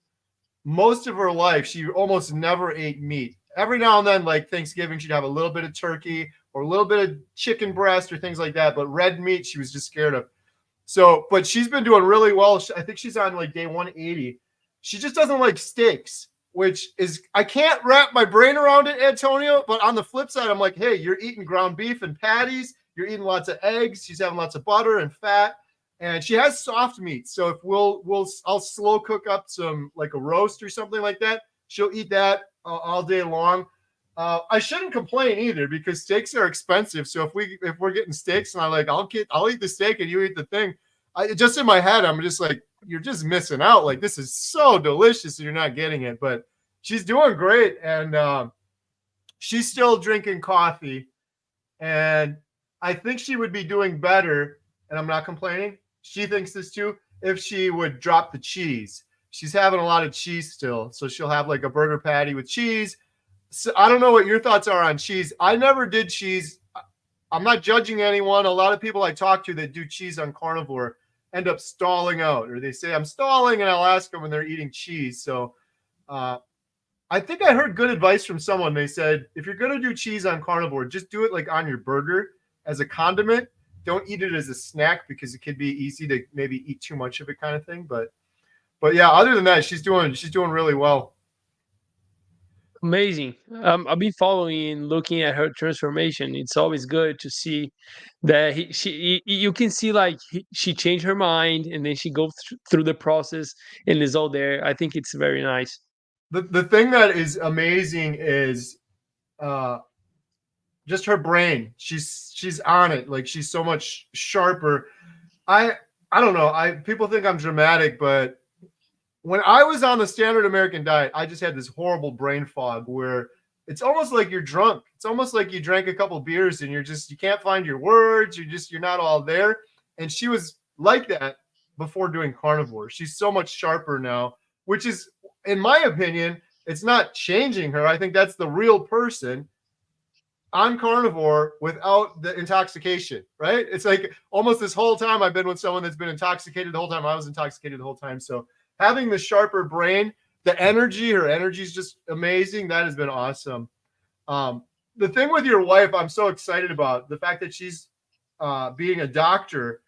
most of her life. She almost never ate meat. every now and then, like Thanksgiving, she'd have a little bit of turkey or a little bit of chicken breast or things like that. But red meat, she was just scared of. So, but she's been doing really well. I think she's on like day 180. She just doesn't like steaks, which is, I can't wrap my brain around it, Antonio. But on the flip side, I'm like, hey, you're eating ground beef and patties. You're eating lots of eggs. She's having lots of butter and fat. And she has soft meat. So if I'll slow cook up some, like a roast or something like that. She'll eat that all day long. I shouldn't complain either because steaks are expensive. So if we're getting steaks and I'll eat the steak and you eat the thing. Just in my head, I'm just like, you're just missing out. Like, this is so delicious and you're not getting it. But she's doing great, and she's still drinking coffee. And I think she would be doing better, and I'm not complaining. She thinks this too, if she would drop the cheese. She's having a lot of cheese still. So she'll have like a burger patty with cheese. So I don't know what your thoughts are on cheese. I never did cheese. I'm not judging anyone. A lot of people I talk to that do cheese on carnivore end up stalling out, or they say I'm stalling, and I'll ask them when they're eating cheese. So I think I heard good advice from someone. They said, if you're going to do cheese on carnivore, just do it like on your burger as a condiment. Don't eat it as a snack because it could be easy to maybe eat too much of it, kind of thing. But yeah, other than that, she's doing really well. Amazing. I've been following and looking at her transformation. It's always good to see that you can see like she changed her mind and then she goes through the process and is all there. I think it's very nice. The thing that is amazing is just her brain. She's on it. Like, she's so much sharper. I don't know. People think I'm dramatic, but when I was on the standard American diet, I just had this horrible brain fog where it's almost like you're drunk. It's almost like you drank a couple beers and you can't find your words. You're not all there. And she was like that before doing carnivore. She's so much sharper now, which is, in my opinion, it's not changing her. I think that's the real person on carnivore without the intoxication, right? It's like almost this whole time I've been with someone that's been intoxicated the whole time. I was intoxicated the whole time. So having the sharper brain, her energy is just amazing. That has been awesome. The thing with your wife, I'm so excited about the fact that she's being a doctor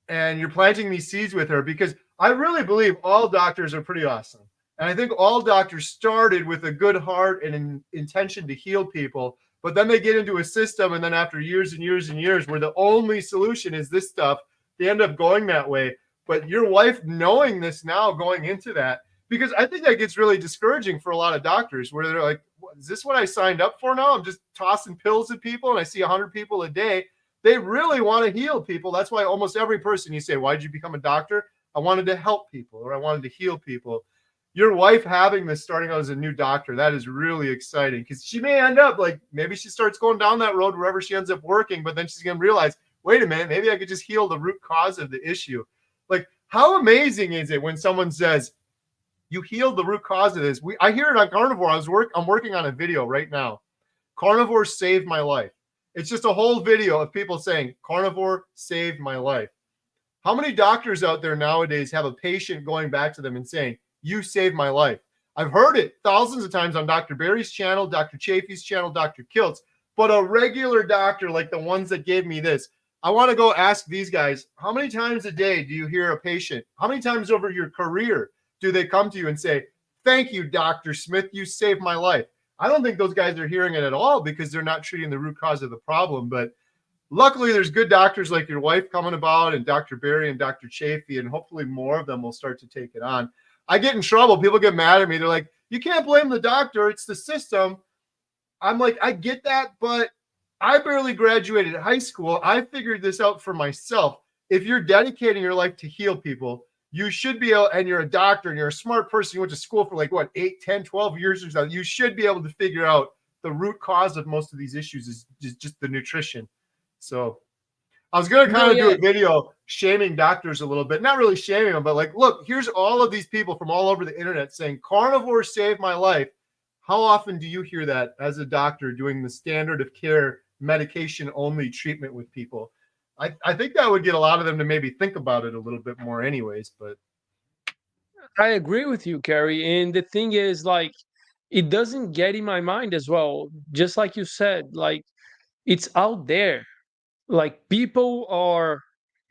and you're planting these seeds with her, because I really believe all doctors are pretty awesome. And I think all doctors started with a good heart and an intention to heal people, but then they get into a system, and then after years and years and years where the only solution is this stuff, they end up going that way. But your wife knowing this now, going into that, because I think that gets really discouraging for a lot of doctors where they're like, is this what I signed up for now? I'm just tossing pills at people and I see 100 people a day. They really want to heal people. That's why almost every person you say, why did you become a doctor? I wanted to help people, or I wanted to heal people. Your wife having this, starting out as a new doctor, that is really exciting, because she may end up like, maybe she starts going down that road wherever she ends up working, but then she's going to realize, wait a minute, maybe I could just heal the root cause of the issue. Like, how amazing is it when someone says, you healed the root cause of this? I hear it on carnivore. I'm working on a video right now. Carnivore saved my life. It's just a whole video of people saying, carnivore saved my life. How many doctors out there nowadays have a patient going back to them and saying, you saved my life? I've heard it thousands of times on Dr. Barry's channel, Dr. Chafee's channel, Dr. Kilt's, but a regular doctor like the ones that gave me this, I want to go ask these guys, how many times a day do you hear a patient? How many times over your career do they come to you and say, thank you, Dr. Smith, you saved my life? I don't think those guys are hearing it at all, because they're not treating the root cause of the problem. But luckily, there's good doctors like your wife coming about, and Dr. Barry and Dr. Chafee, and hopefully more of them will start to take it on. I get in trouble. People get mad at me. They're like, you can't blame the doctor. It's the system. I'm like, I get that, but I barely graduated high school. I figured this out for myself. If you're dedicating your life to heal people, you should be able, and you're a doctor and you're a smart person, you went to school for like, what, 8, 10, 12 years or so, you should be able to figure out the root cause of most of these issues is just the nutrition. So I was going to kind of do a video shaming doctors a little bit, not really shaming them, but like, look, here's all of these people from all over the internet saying, carnivore saved my life. How often do you hear that as a doctor doing the standard of care medication only treatment with people? I think that would get a lot of them to maybe think about it a little bit more anyways. But I agree with you, Carrie. And the thing is, like, it doesn't get in my mind as well. Just like you said, like it's out there. Like people are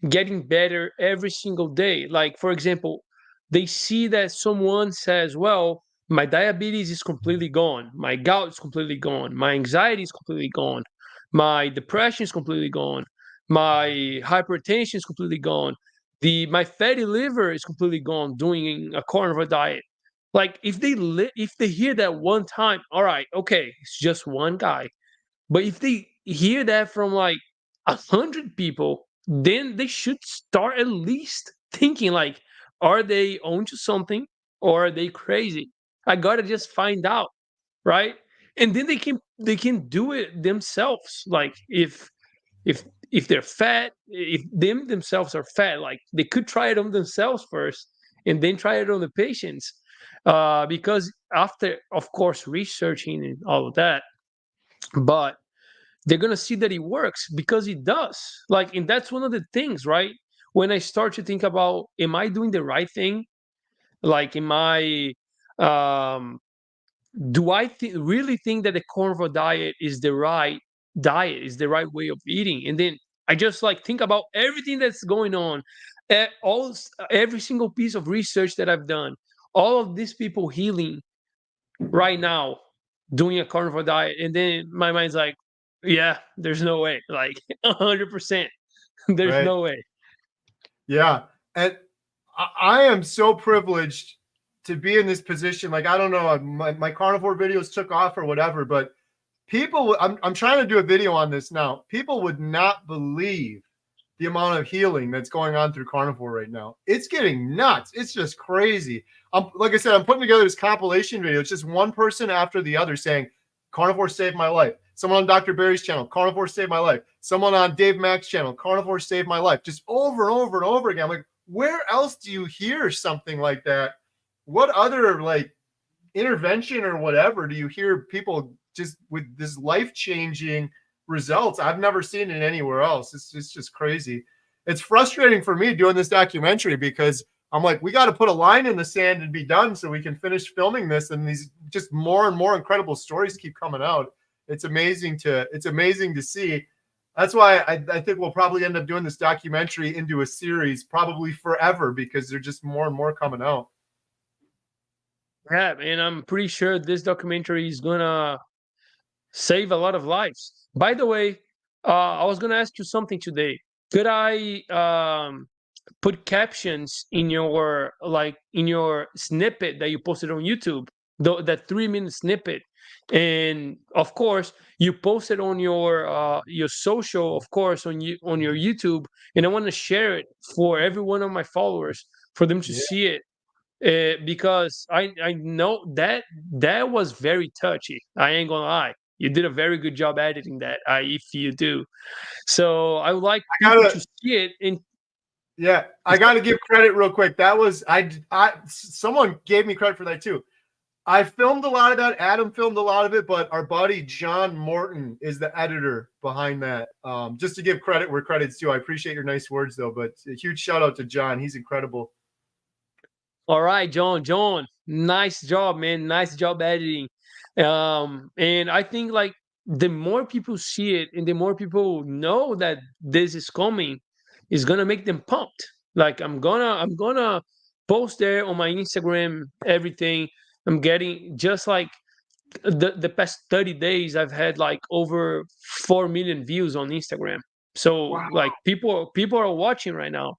getting better every single day. Like, for example, they see that someone says, well, my diabetes is completely gone, my gout is completely gone, my anxiety is completely gone, my depression is completely gone, my hypertension is completely gone, my fatty liver is completely gone doing a carnivore diet. Like if they hear that one time, all right, okay, it's just one guy, but if they hear that from like 100 people, then they should start at least thinking like, are they onto something or are they crazy? I gotta just find out, right? And then they can do it themselves. Like if if they're fat, if them themselves are fat, like they could try it on themselves first and then try it on the patients. Because after, of course, researching and all of that, but they're gonna see that it works because it does. Like, and that's one of the things, right? When I start to think about, am I doing the right thing? Like, am I, um, do I really think that the carnivore diet is the right diet, is the right way of eating? And then I just like think about everything that's going on, every single piece of research that I've done, all of these people healing right now doing a carnivore diet, and then my mind's like, yeah, there's no way, like 100%, there's right? no way. Yeah. And I am so privileged to be in this position. Like, I don't know, my carnivore videos took off or whatever, but I'm trying to do a video on this now. People would not believe the amount of healing that's going on through carnivore right now. It's getting nuts. It's just crazy. Like I said, I'm putting together this compilation video. It's just one person after the other saying, carnivore saved my life. Someone on Dr. Barry's channel, carnivore saved my life. Someone on Dave Mack's channel, carnivore saved my life. Just over and over and over again. Like, where else do you hear something like that? What other like intervention or whatever do you hear people just with this life-changing results? I've never seen it anywhere else. It's just crazy. It's frustrating for me doing this documentary because I'm like, we got to put a line in the sand and be done so we can finish filming this. And these just more and more incredible stories keep coming out. It's amazing to see. That's why I think we'll probably end up doing this documentary into a series probably forever because they're just more and more coming out. Yeah, and I'm pretty sure this documentary is gonna save a lot of lives. By the way, I was gonna ask you something today. Could I put captions in your, like, in your snippet that you posted on YouTube, that 3 minute snippet, and of course you posted on your social, of course, on your YouTube, and I want to share it for every one of my followers for them to Yeah. see it, because I know that that was very touchy. I ain't gonna lie. You did a very good job editing that. If you do, so I would like I people gotta to see it. And Yeah, I got to give credit real quick. That was someone gave me credit for that too. I filmed a lot of that. Adam filmed a lot of it, but our buddy John Morton is the editor behind that. Just to give credit where credit's due. I appreciate your nice words though, but a huge shout out to John. He's incredible. all right, John, nice job, man. Nice job editing. And I think like the more people see it and the more people know that this is coming, is gonna make them pumped. Like I'm gonna post there on my Instagram everything. I'm getting just like the past 30 days I've had like over 4 million views on Instagram. So Wow. like people are watching right now,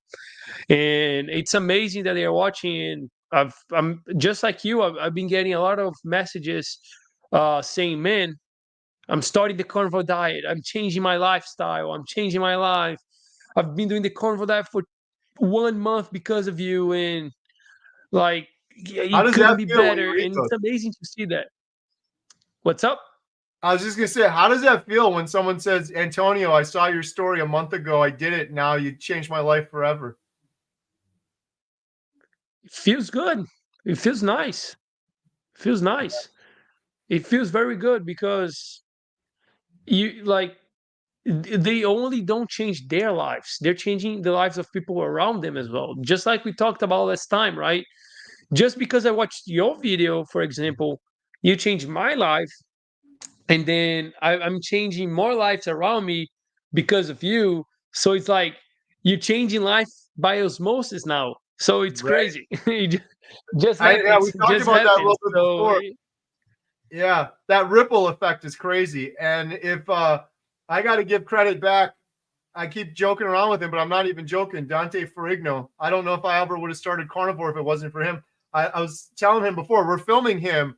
and it's amazing that they're watching. And I'm just like you. I've been getting a lot of messages saying, "Man, I'm starting the carnivore diet. I'm changing my lifestyle. I'm changing my life. I've been doing the carnivore diet for 1 month because of you, and like yeah, How it does couldn't that be feel when you better." read And those? it's amazing to see that. What's up? I was just gonna say, how does that feel when someone says, Antonio, I saw your story a month ago. I did it. Now you changed my life forever. It feels good. It feels nice. It feels nice. It feels very good because you like they only don't change their lives, they're changing the lives of people around them as well, just like we talked about last time, right? Just because I watched your video, for example, you change my life, and then I'm changing more lives around me because of you. So it's like you're changing life by osmosis now. So it's Right. crazy. It just Yeah, we happens. talked Just about that a happens. little bit So before. Yeah, that ripple effect is crazy. And if I got to give credit back, I keep joking around with him, but I'm not even joking. Dante Ferrigno. I don't know if I ever would have started Carnivore if it wasn't for him. I was telling him before, we're filming him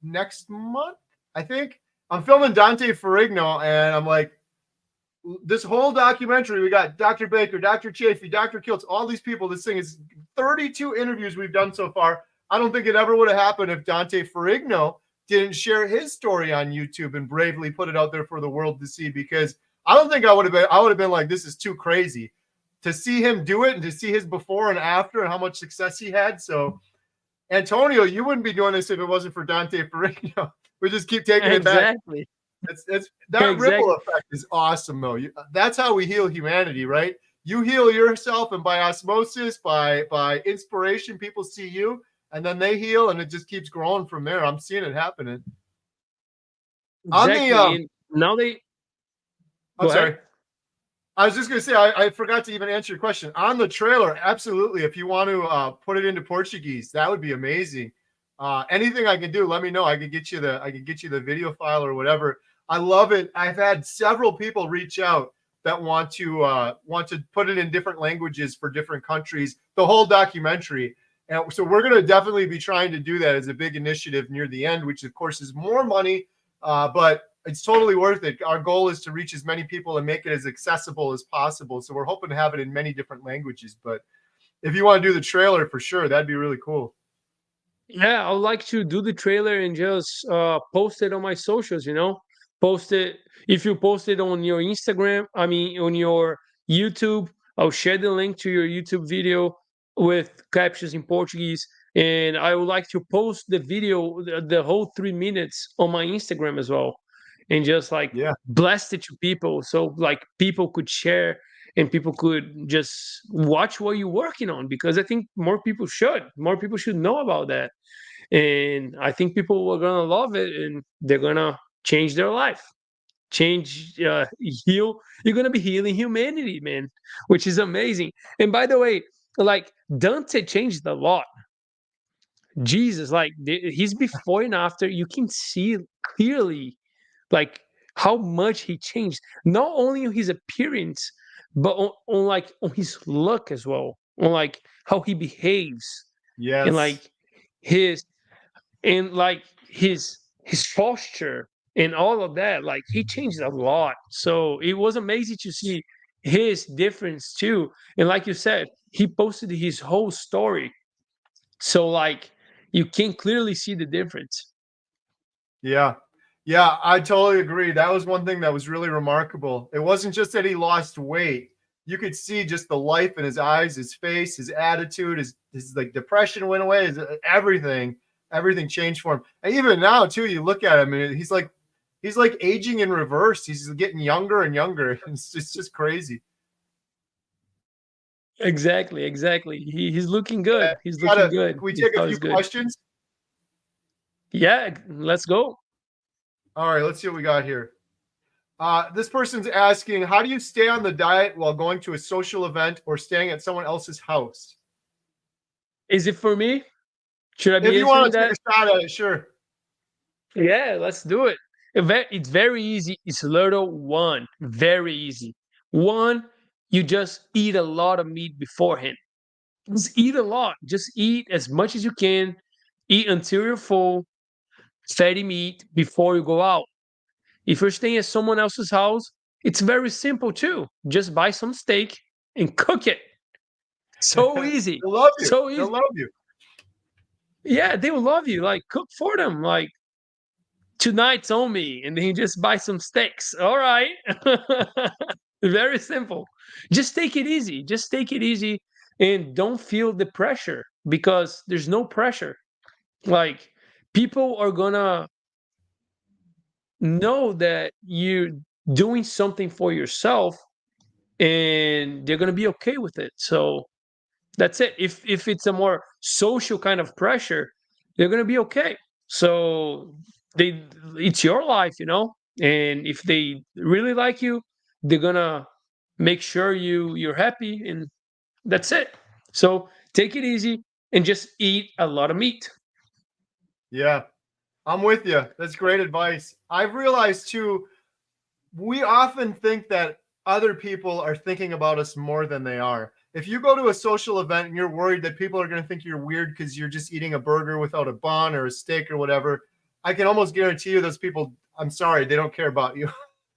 next month, I think. I'm filming Dante Ferrigno, and I'm like, this whole documentary, we got Dr. Baker, Dr. Chafee, Dr. Kiltz, all these people. This thing is 32 interviews we've done so far. I don't think it ever would have happened if Dante Ferrigno didn't share his story on YouTube and bravely put it out there for the world to see, because I don't think I would have been like, this is too crazy to see him do it and to see his before and after and how much success he had. So Antonio, you wouldn't be doing this if it wasn't for Dante Ferrigno. We just keep taking it back. exactly. It's that ripple Exactly. effect is awesome, though. That's how we heal humanity, right? You heal yourself, and by osmosis, by inspiration, people see you, and then they heal, and it just keeps growing from there. I'm seeing it happening. On the Exactly. And now they I'm go ahead. sorry. I was just gonna say I forgot to even answer your question on the trailer. Absolutely, if you want to put it into Portuguese, that would be amazing. Anything I can do, let me know. I can get you the video file or whatever. I love it. I've had several people reach out that want to put it in different languages for different countries. The whole documentary, and so we're gonna definitely be trying to do that as a big initiative near the end, which of course is more money, but it's totally worth it. Our goal is to reach as many people and make it as accessible as possible. So we're hoping to have it in many different languages. But if you want to do the trailer, for sure, that'd be really cool. Yeah, I would like to do the trailer and just post it on my socials, Post it if you post it on your Instagram, I mean on your YouTube, I'll share the link to your YouTube video with captions in Portuguese. And I would like to post the video, the whole 3 minutes on my Instagram as well. And just like Yeah. blast it to people so like people could share and people could just watch what you're working on, because I think more people should know about that. And I think people are gonna love it, and they're gonna change their life, change, heal. You're gonna be healing humanity, man, which is amazing. And by the way, like Dante changed a lot. Jesus, like his before and after, you can see clearly, like how much he changed, not only on his appearance, but on his look as well, on like how he behaves, and Yes. like his his posture and all of that. Like he changed a lot, so it was amazing to see his difference too. And like you said, he posted his whole story, so like you can clearly see the difference. Yeah. Yeah, I totally agree. That was one thing that was really remarkable. It wasn't just that he lost weight. You could see just the life in his eyes, his face, his attitude, his like depression went away, everything changed for him. And even now too, you look at him and he's like aging in reverse. He's getting younger and younger. It's just crazy. Exactly. He's looking good. He's looking Can good. we His take a health few is good. questions? Yeah, let's go. All right, let's see what we got here. This person's asking, how do you stay on the diet while going to a social event or staying at someone else's house? Is it for me? Should I If be you want answering to take that? a shot at it, sure. Yeah, let's do it. It's very easy. It's little one. Very easy. One, you just eat a lot of meat beforehand. Just eat a lot. Just eat as much as you can. Eat until you're full. Fatty meat before you go out. If you're staying at someone else's house, it's very simple too. Just buy some steak and cook it. So easy. They'll love you. So They'll easy. love you. Yeah, they will love you. Like cook for them. Like tonight's on me, and then you just buy some steaks. All right. Very simple. Just take it easy. Just take it easy and don't feel the pressure, because there's no pressure. Like people are gonna know that you're doing something for yourself, and they're gonna be okay with it. So that's it. If it's a more social kind of pressure, they're gonna be okay. So it's your life, and if they really like you, they're gonna make sure you're happy, and that's it. So take it easy and just eat a lot of meat. Yeah, I'm with you. That's great advice. I've realized too, we often think that other people are thinking about us more than they are. If you go to a social event and you're worried that people are going to think you're weird because you're just eating a burger without a bun or a steak or whatever, I can almost guarantee you those people, I'm sorry, they don't care about you.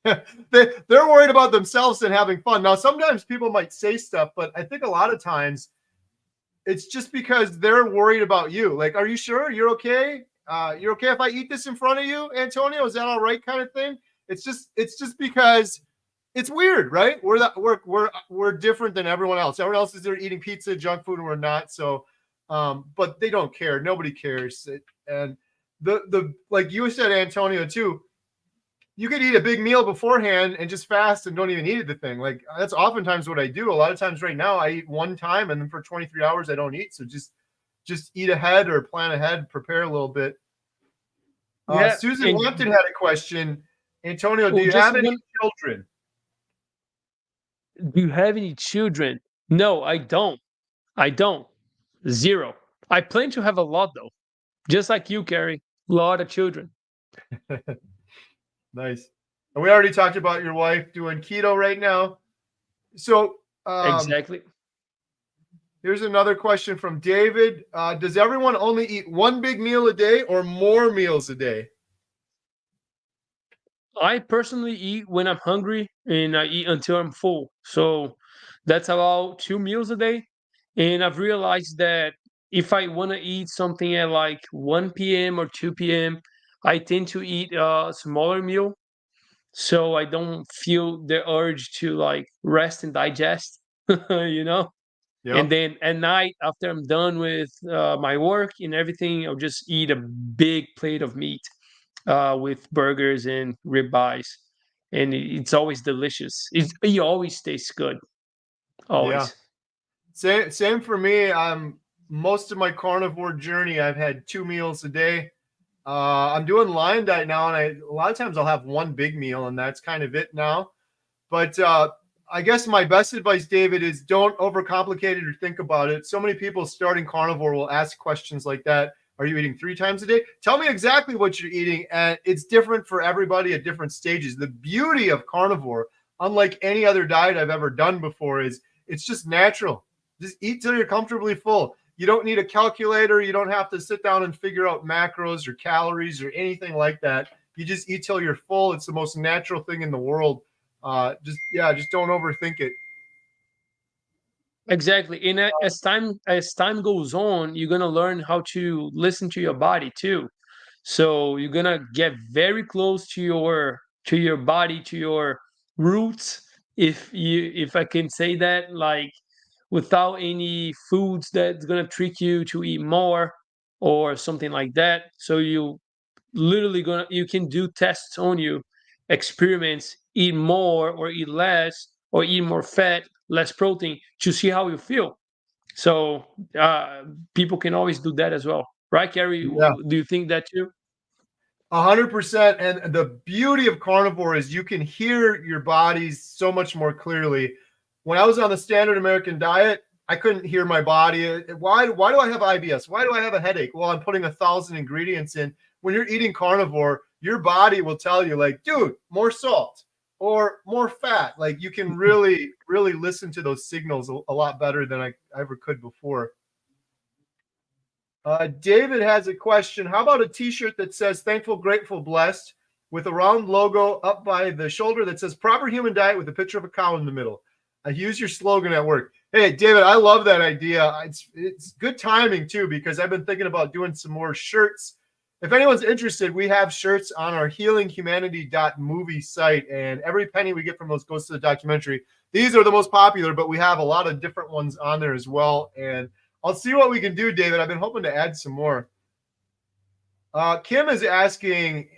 They're worried about themselves and having fun. Now, sometimes people might say stuff, but I think a lot of times it's just because they're worried about you. Like, are you sure you're okay? You're okay if I eat this in front of you, Antonio? Is that all right? Kind of thing. It's just because it's weird, right? We're different than everyone else. Everyone else is there eating pizza, junk food, and we're not. So, but they don't care. Nobody cares. And the like you said, Antonio, too. You could eat a big meal beforehand and just fast and don't even eat the thing. Like that's oftentimes what I do. A lot of times right now I eat one time and then for 23 hours I don't eat. So just eat ahead or plan ahead, prepare a little bit. Yeah, Susan and Lampton had a question. Antonio, do well, you just have any one. children? Do you have any children? No, I don't. I don't. Zero. I plan to have a lot though. Just like you, Carrie. A lot of children. Nice. And we already talked about your wife doing keto right now. So Exactly. here's another question from David. Does everyone only eat one big meal a day or more meals a day? I personally eat when I'm hungry and I eat until I'm full. So that's about 2 meals a day. And I've realized that if I want to eat something at like 1 p.m. or 2 p.m., I tend to eat a smaller meal so I don't feel the urge to like rest and digest, you know? And Yep. then at night, after I'm done with my work and everything, I'll just eat a big plate of meat with burgers and ribeyes, and it's always delicious. It always tastes good, Yeah. always. Same for me. Most of my carnivore journey, I've had 2 meals a day. I'm doing Lion Diet now, and a lot of times I'll have one big meal, and that's kind of it now. But I guess my best advice, David, is don't overcomplicate it or think about it. So many people starting carnivore will ask questions like that. Are you eating 3 times a day? Tell me exactly what you're eating. And it's different for everybody at different stages. The beauty of carnivore, unlike any other diet I've ever done before, is it's just natural. Just eat till you're comfortably full. You don't need a calculator. You don't have to sit down and figure out macros or calories or anything like that. You just eat till you're full. It's the most natural thing in the world. Just don't overthink it. Exactly. And as time goes on, you're gonna learn how to listen to your body too. So you're gonna get very close to your body, to your roots, if I can say that, like without any foods that's gonna trick you to eat more or something like that. So you can do tests on you, experiments, eat more or eat less, or eat more fat, less protein, to see how you feel. So people can always do that as well, right, Carrie? Yeah, Do you think that too? 100%. And the beauty of carnivore is you can hear your bodies so much more clearly. When I was on the standard American diet, I couldn't hear my body. Why do I have IBS? Why do I have a headache? Well, I'm putting 1,000 ingredients in. When you're eating carnivore, your body will tell you, like, dude, more salt or more fat. Like you can really, really listen to those signals a lot better than I ever could before. David has a question. How about a T-shirt that says "Thankful, Grateful, Blessed" with a round logo up by the shoulder that says "Proper Human Diet" with a picture of a cow in the middle? Use your slogan at work. Hey, David, I love that idea. It's good timing too because I've been thinking about doing some more shirts. If anyone's interested, we have shirts on our healinghumanity.movie site, and every penny we get from those goes to the documentary. These are the most popular, but we have a lot of different ones on there as well. And I'll see what we can do, David. I've been hoping to add some more. Kim is asking,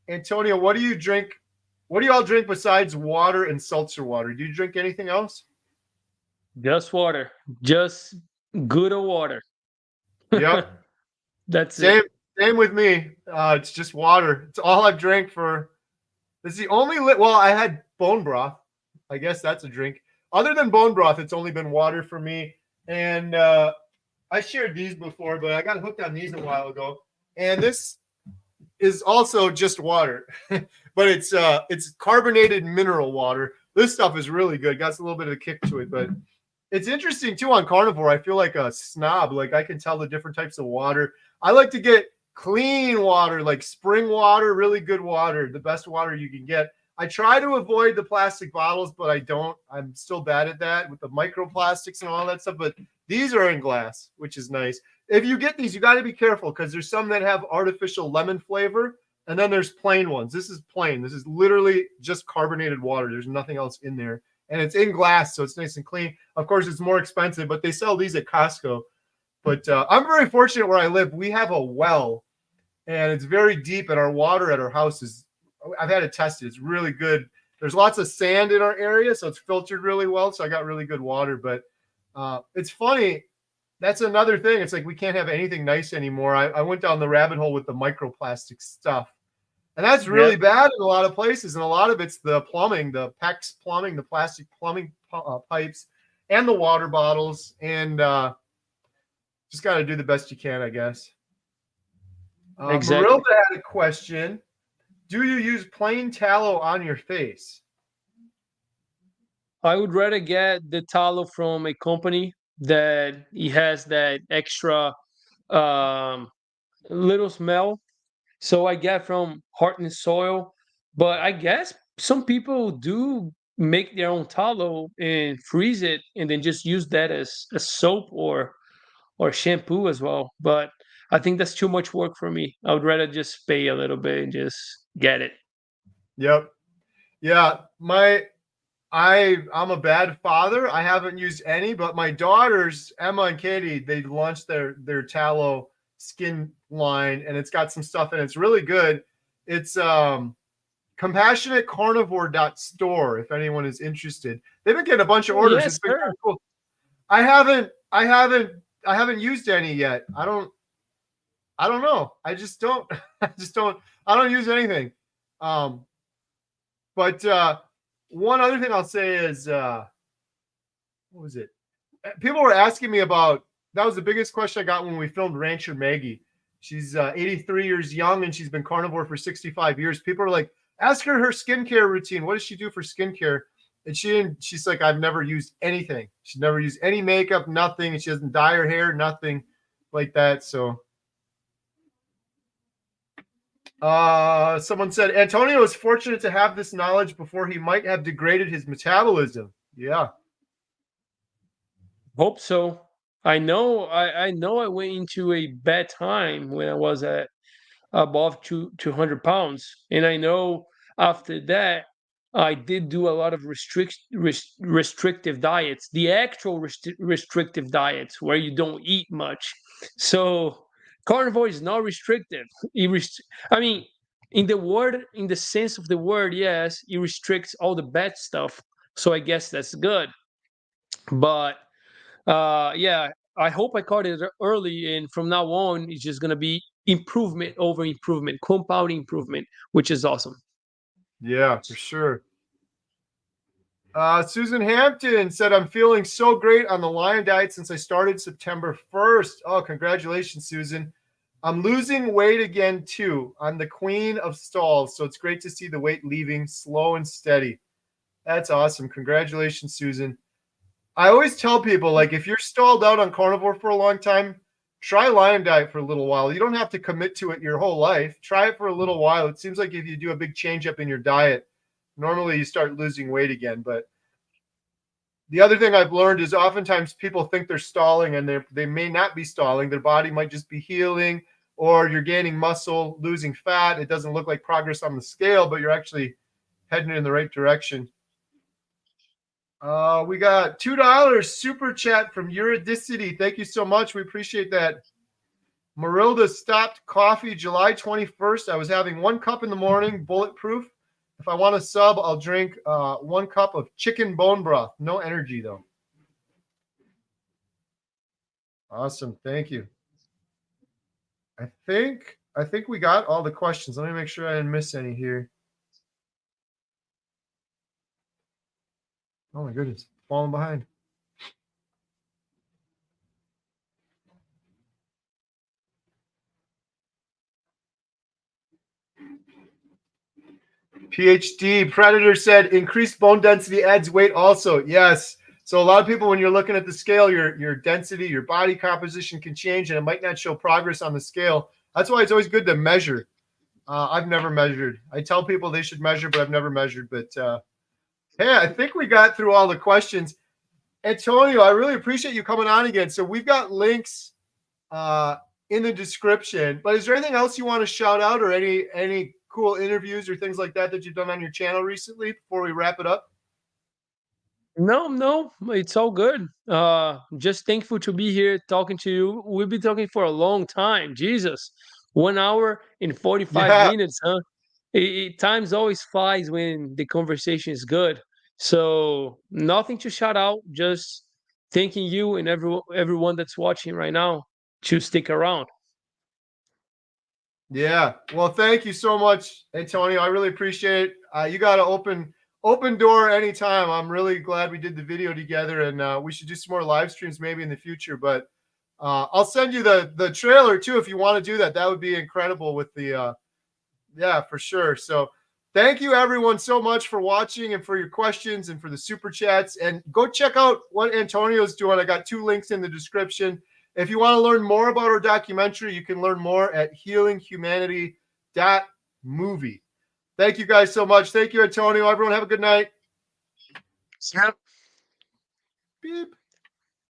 Antonio, what do you drink? What do you all drink besides water and seltzer water? Do you drink anything else? Just water, just good old water. Yep. That's Same. it. Same with me. It's just water. It's all I've drank for. It's the only well, I had bone broth. I guess that's a drink. Other than bone broth, it's only been water for me. And I shared these before, but I got hooked on these a while ago. And this is also just water, but it's carbonated mineral water. This stuff is really good. Got a little bit of a kick to it, but it's interesting too on carnivore. I feel like a snob. Like I can tell the different types of water. I like to get clean water, like spring water, really good water, the best water you can get. I try to avoid the plastic bottles, but I don't. I'm still bad at that with the microplastics and all that stuff. But these are in glass, which is nice. If you get these, you got to be careful because there's some that have artificial lemon flavor, and then there's plain ones. This is plain. This is literally just carbonated water. There's nothing else in there. And it's in glass, so it's nice and clean. Of course, it's more expensive, but they sell these at Costco. But I'm very fortunate where I live. We have a well, and it's very deep, and our water at our house is, I've had it tested. It's really good. There's lots of sand in our area, so it's filtered really well, so I got really good water. But it's funny. That's another thing. It's like we can't have anything nice anymore. I went down the rabbit hole with the microplastic stuff. And that's really bad in a lot of places. And a lot of it's the plumbing, the PEX plumbing, the plastic plumbing pipes, and the water bottles. And just got to do the best you can, I guess. Exactly. Marilda had a question. Do you use plain tallow on your face? I would rather get the tallow from a company that it has that extra um, little smell. So I get from Heart and Soil, but I guess some people do make their own tallow and freeze it, and then just use that as a soap or shampoo as well. But I think that's too much work for me. I would rather just pay a little bit and just get it. Yep. Yeah. I'm a bad father. I haven't used any, but my daughters, Emma and Katie, they launched their tallow skin line, and it's got some stuff in it. It's really good. It's compassionatecarnivore.store if anyone is interested. They've been getting a bunch of orders. Yes, It's been sir. kind of cool. I haven't used any yet. I don't know. I just don't I don't use anything. But one other thing I'll say is what was it? People were asking me about, that was the biggest question I got when we filmed Rancher Maggie. She's 83 years young and she's been carnivore for 65 years. People are like, ask her skincare routine. What does she do for skincare? And she's like, I've never used anything. She's never used any makeup, nothing. And she doesn't dye her hair, nothing like that. So someone said Antonio is fortunate to have this knowledge before he might have degraded his metabolism. Yeah. Hope so. I know I went into a bad time when I was at above 200 pounds, and I know after that I did do a lot of restrictive diets, the actual restrictive diets where you don't eat much. So carnivore is not restrictive. I mean, in the sense of the word, yes, it restricts all the bad stuff. So I guess that's good. But yeah, I hope I caught it early, and from now on, it's just gonna be improvement over improvement, compound improvement, which is awesome. Yeah, for sure. Susan Hampton said, I'm feeling so great on the Lion Diet since I started September 1st. Oh, congratulations, Susan. I'm losing weight again, too. I'm the queen of stalls, so it's great to see the weight leaving slow and steady. That's awesome. Congratulations, Susan. I always tell people, like, if you're stalled out on carnivore for a long time, try Lion Diet for a little while. You don't have to commit to it your whole life. Try it for a little while. It seems like if you do a big change up in your diet, normally you start losing weight again. But the other thing I've learned is oftentimes people think they're stalling, and they may not be stalling. Their body might just be healing, or you're gaining muscle, losing fat. It doesn't look like progress on the scale, but you're actually heading in the right direction. We got $2 super chat from Euridicity. Thank you so much. We appreciate that. Marilda stopped coffee July 21st. I was having 1 cup in the morning, bulletproof. If I want a sub, I'll drink 1 cup of chicken bone broth. No energy, though. Awesome. Thank you. I think I think we got all the questions. Let me make sure I didn't miss any here. Oh my goodness, falling behind. PhD Predator said increased bone density adds weight also. Yes. So a lot of people, when you're looking at the scale, your density, your body composition can change, and it might not show progress on the scale. That's why it's always good to measure. I've never measured. I tell people they should measure, but I've never measured. But hey, I think we got through all the questions. Antonio, I really appreciate you coming on again. So we've got links in the description. But is there anything else you want to shout out, or any cool interviews or things like that that you've done on your channel recently before we wrap it up? No, it's all good. Just thankful to be here talking to you. We've been talking for a long time. Jesus, 1 hour and 45 Yeah. minutes, huh? Times always flies when the conversation is good. So nothing to shout out. Just thanking you and everyone that's watching right now to stick around. Yeah. Well, thank you so much, Antonio. I really appreciate it. You got an open door anytime. I'm really glad we did the video together, and we should do some more live streams maybe in the future. But I'll send you the trailer too if you want to do that. That would be incredible with the yeah, for sure. So thank you everyone so much for watching and for your questions and for the super chats. And go check out what Antonio's doing. I got 2 links in the description. If you want to learn more about our documentary, you can learn more at healinghumanity.movie. Thank you guys so much. Thank you, Antonio. Everyone have a good night. Yep. Beep.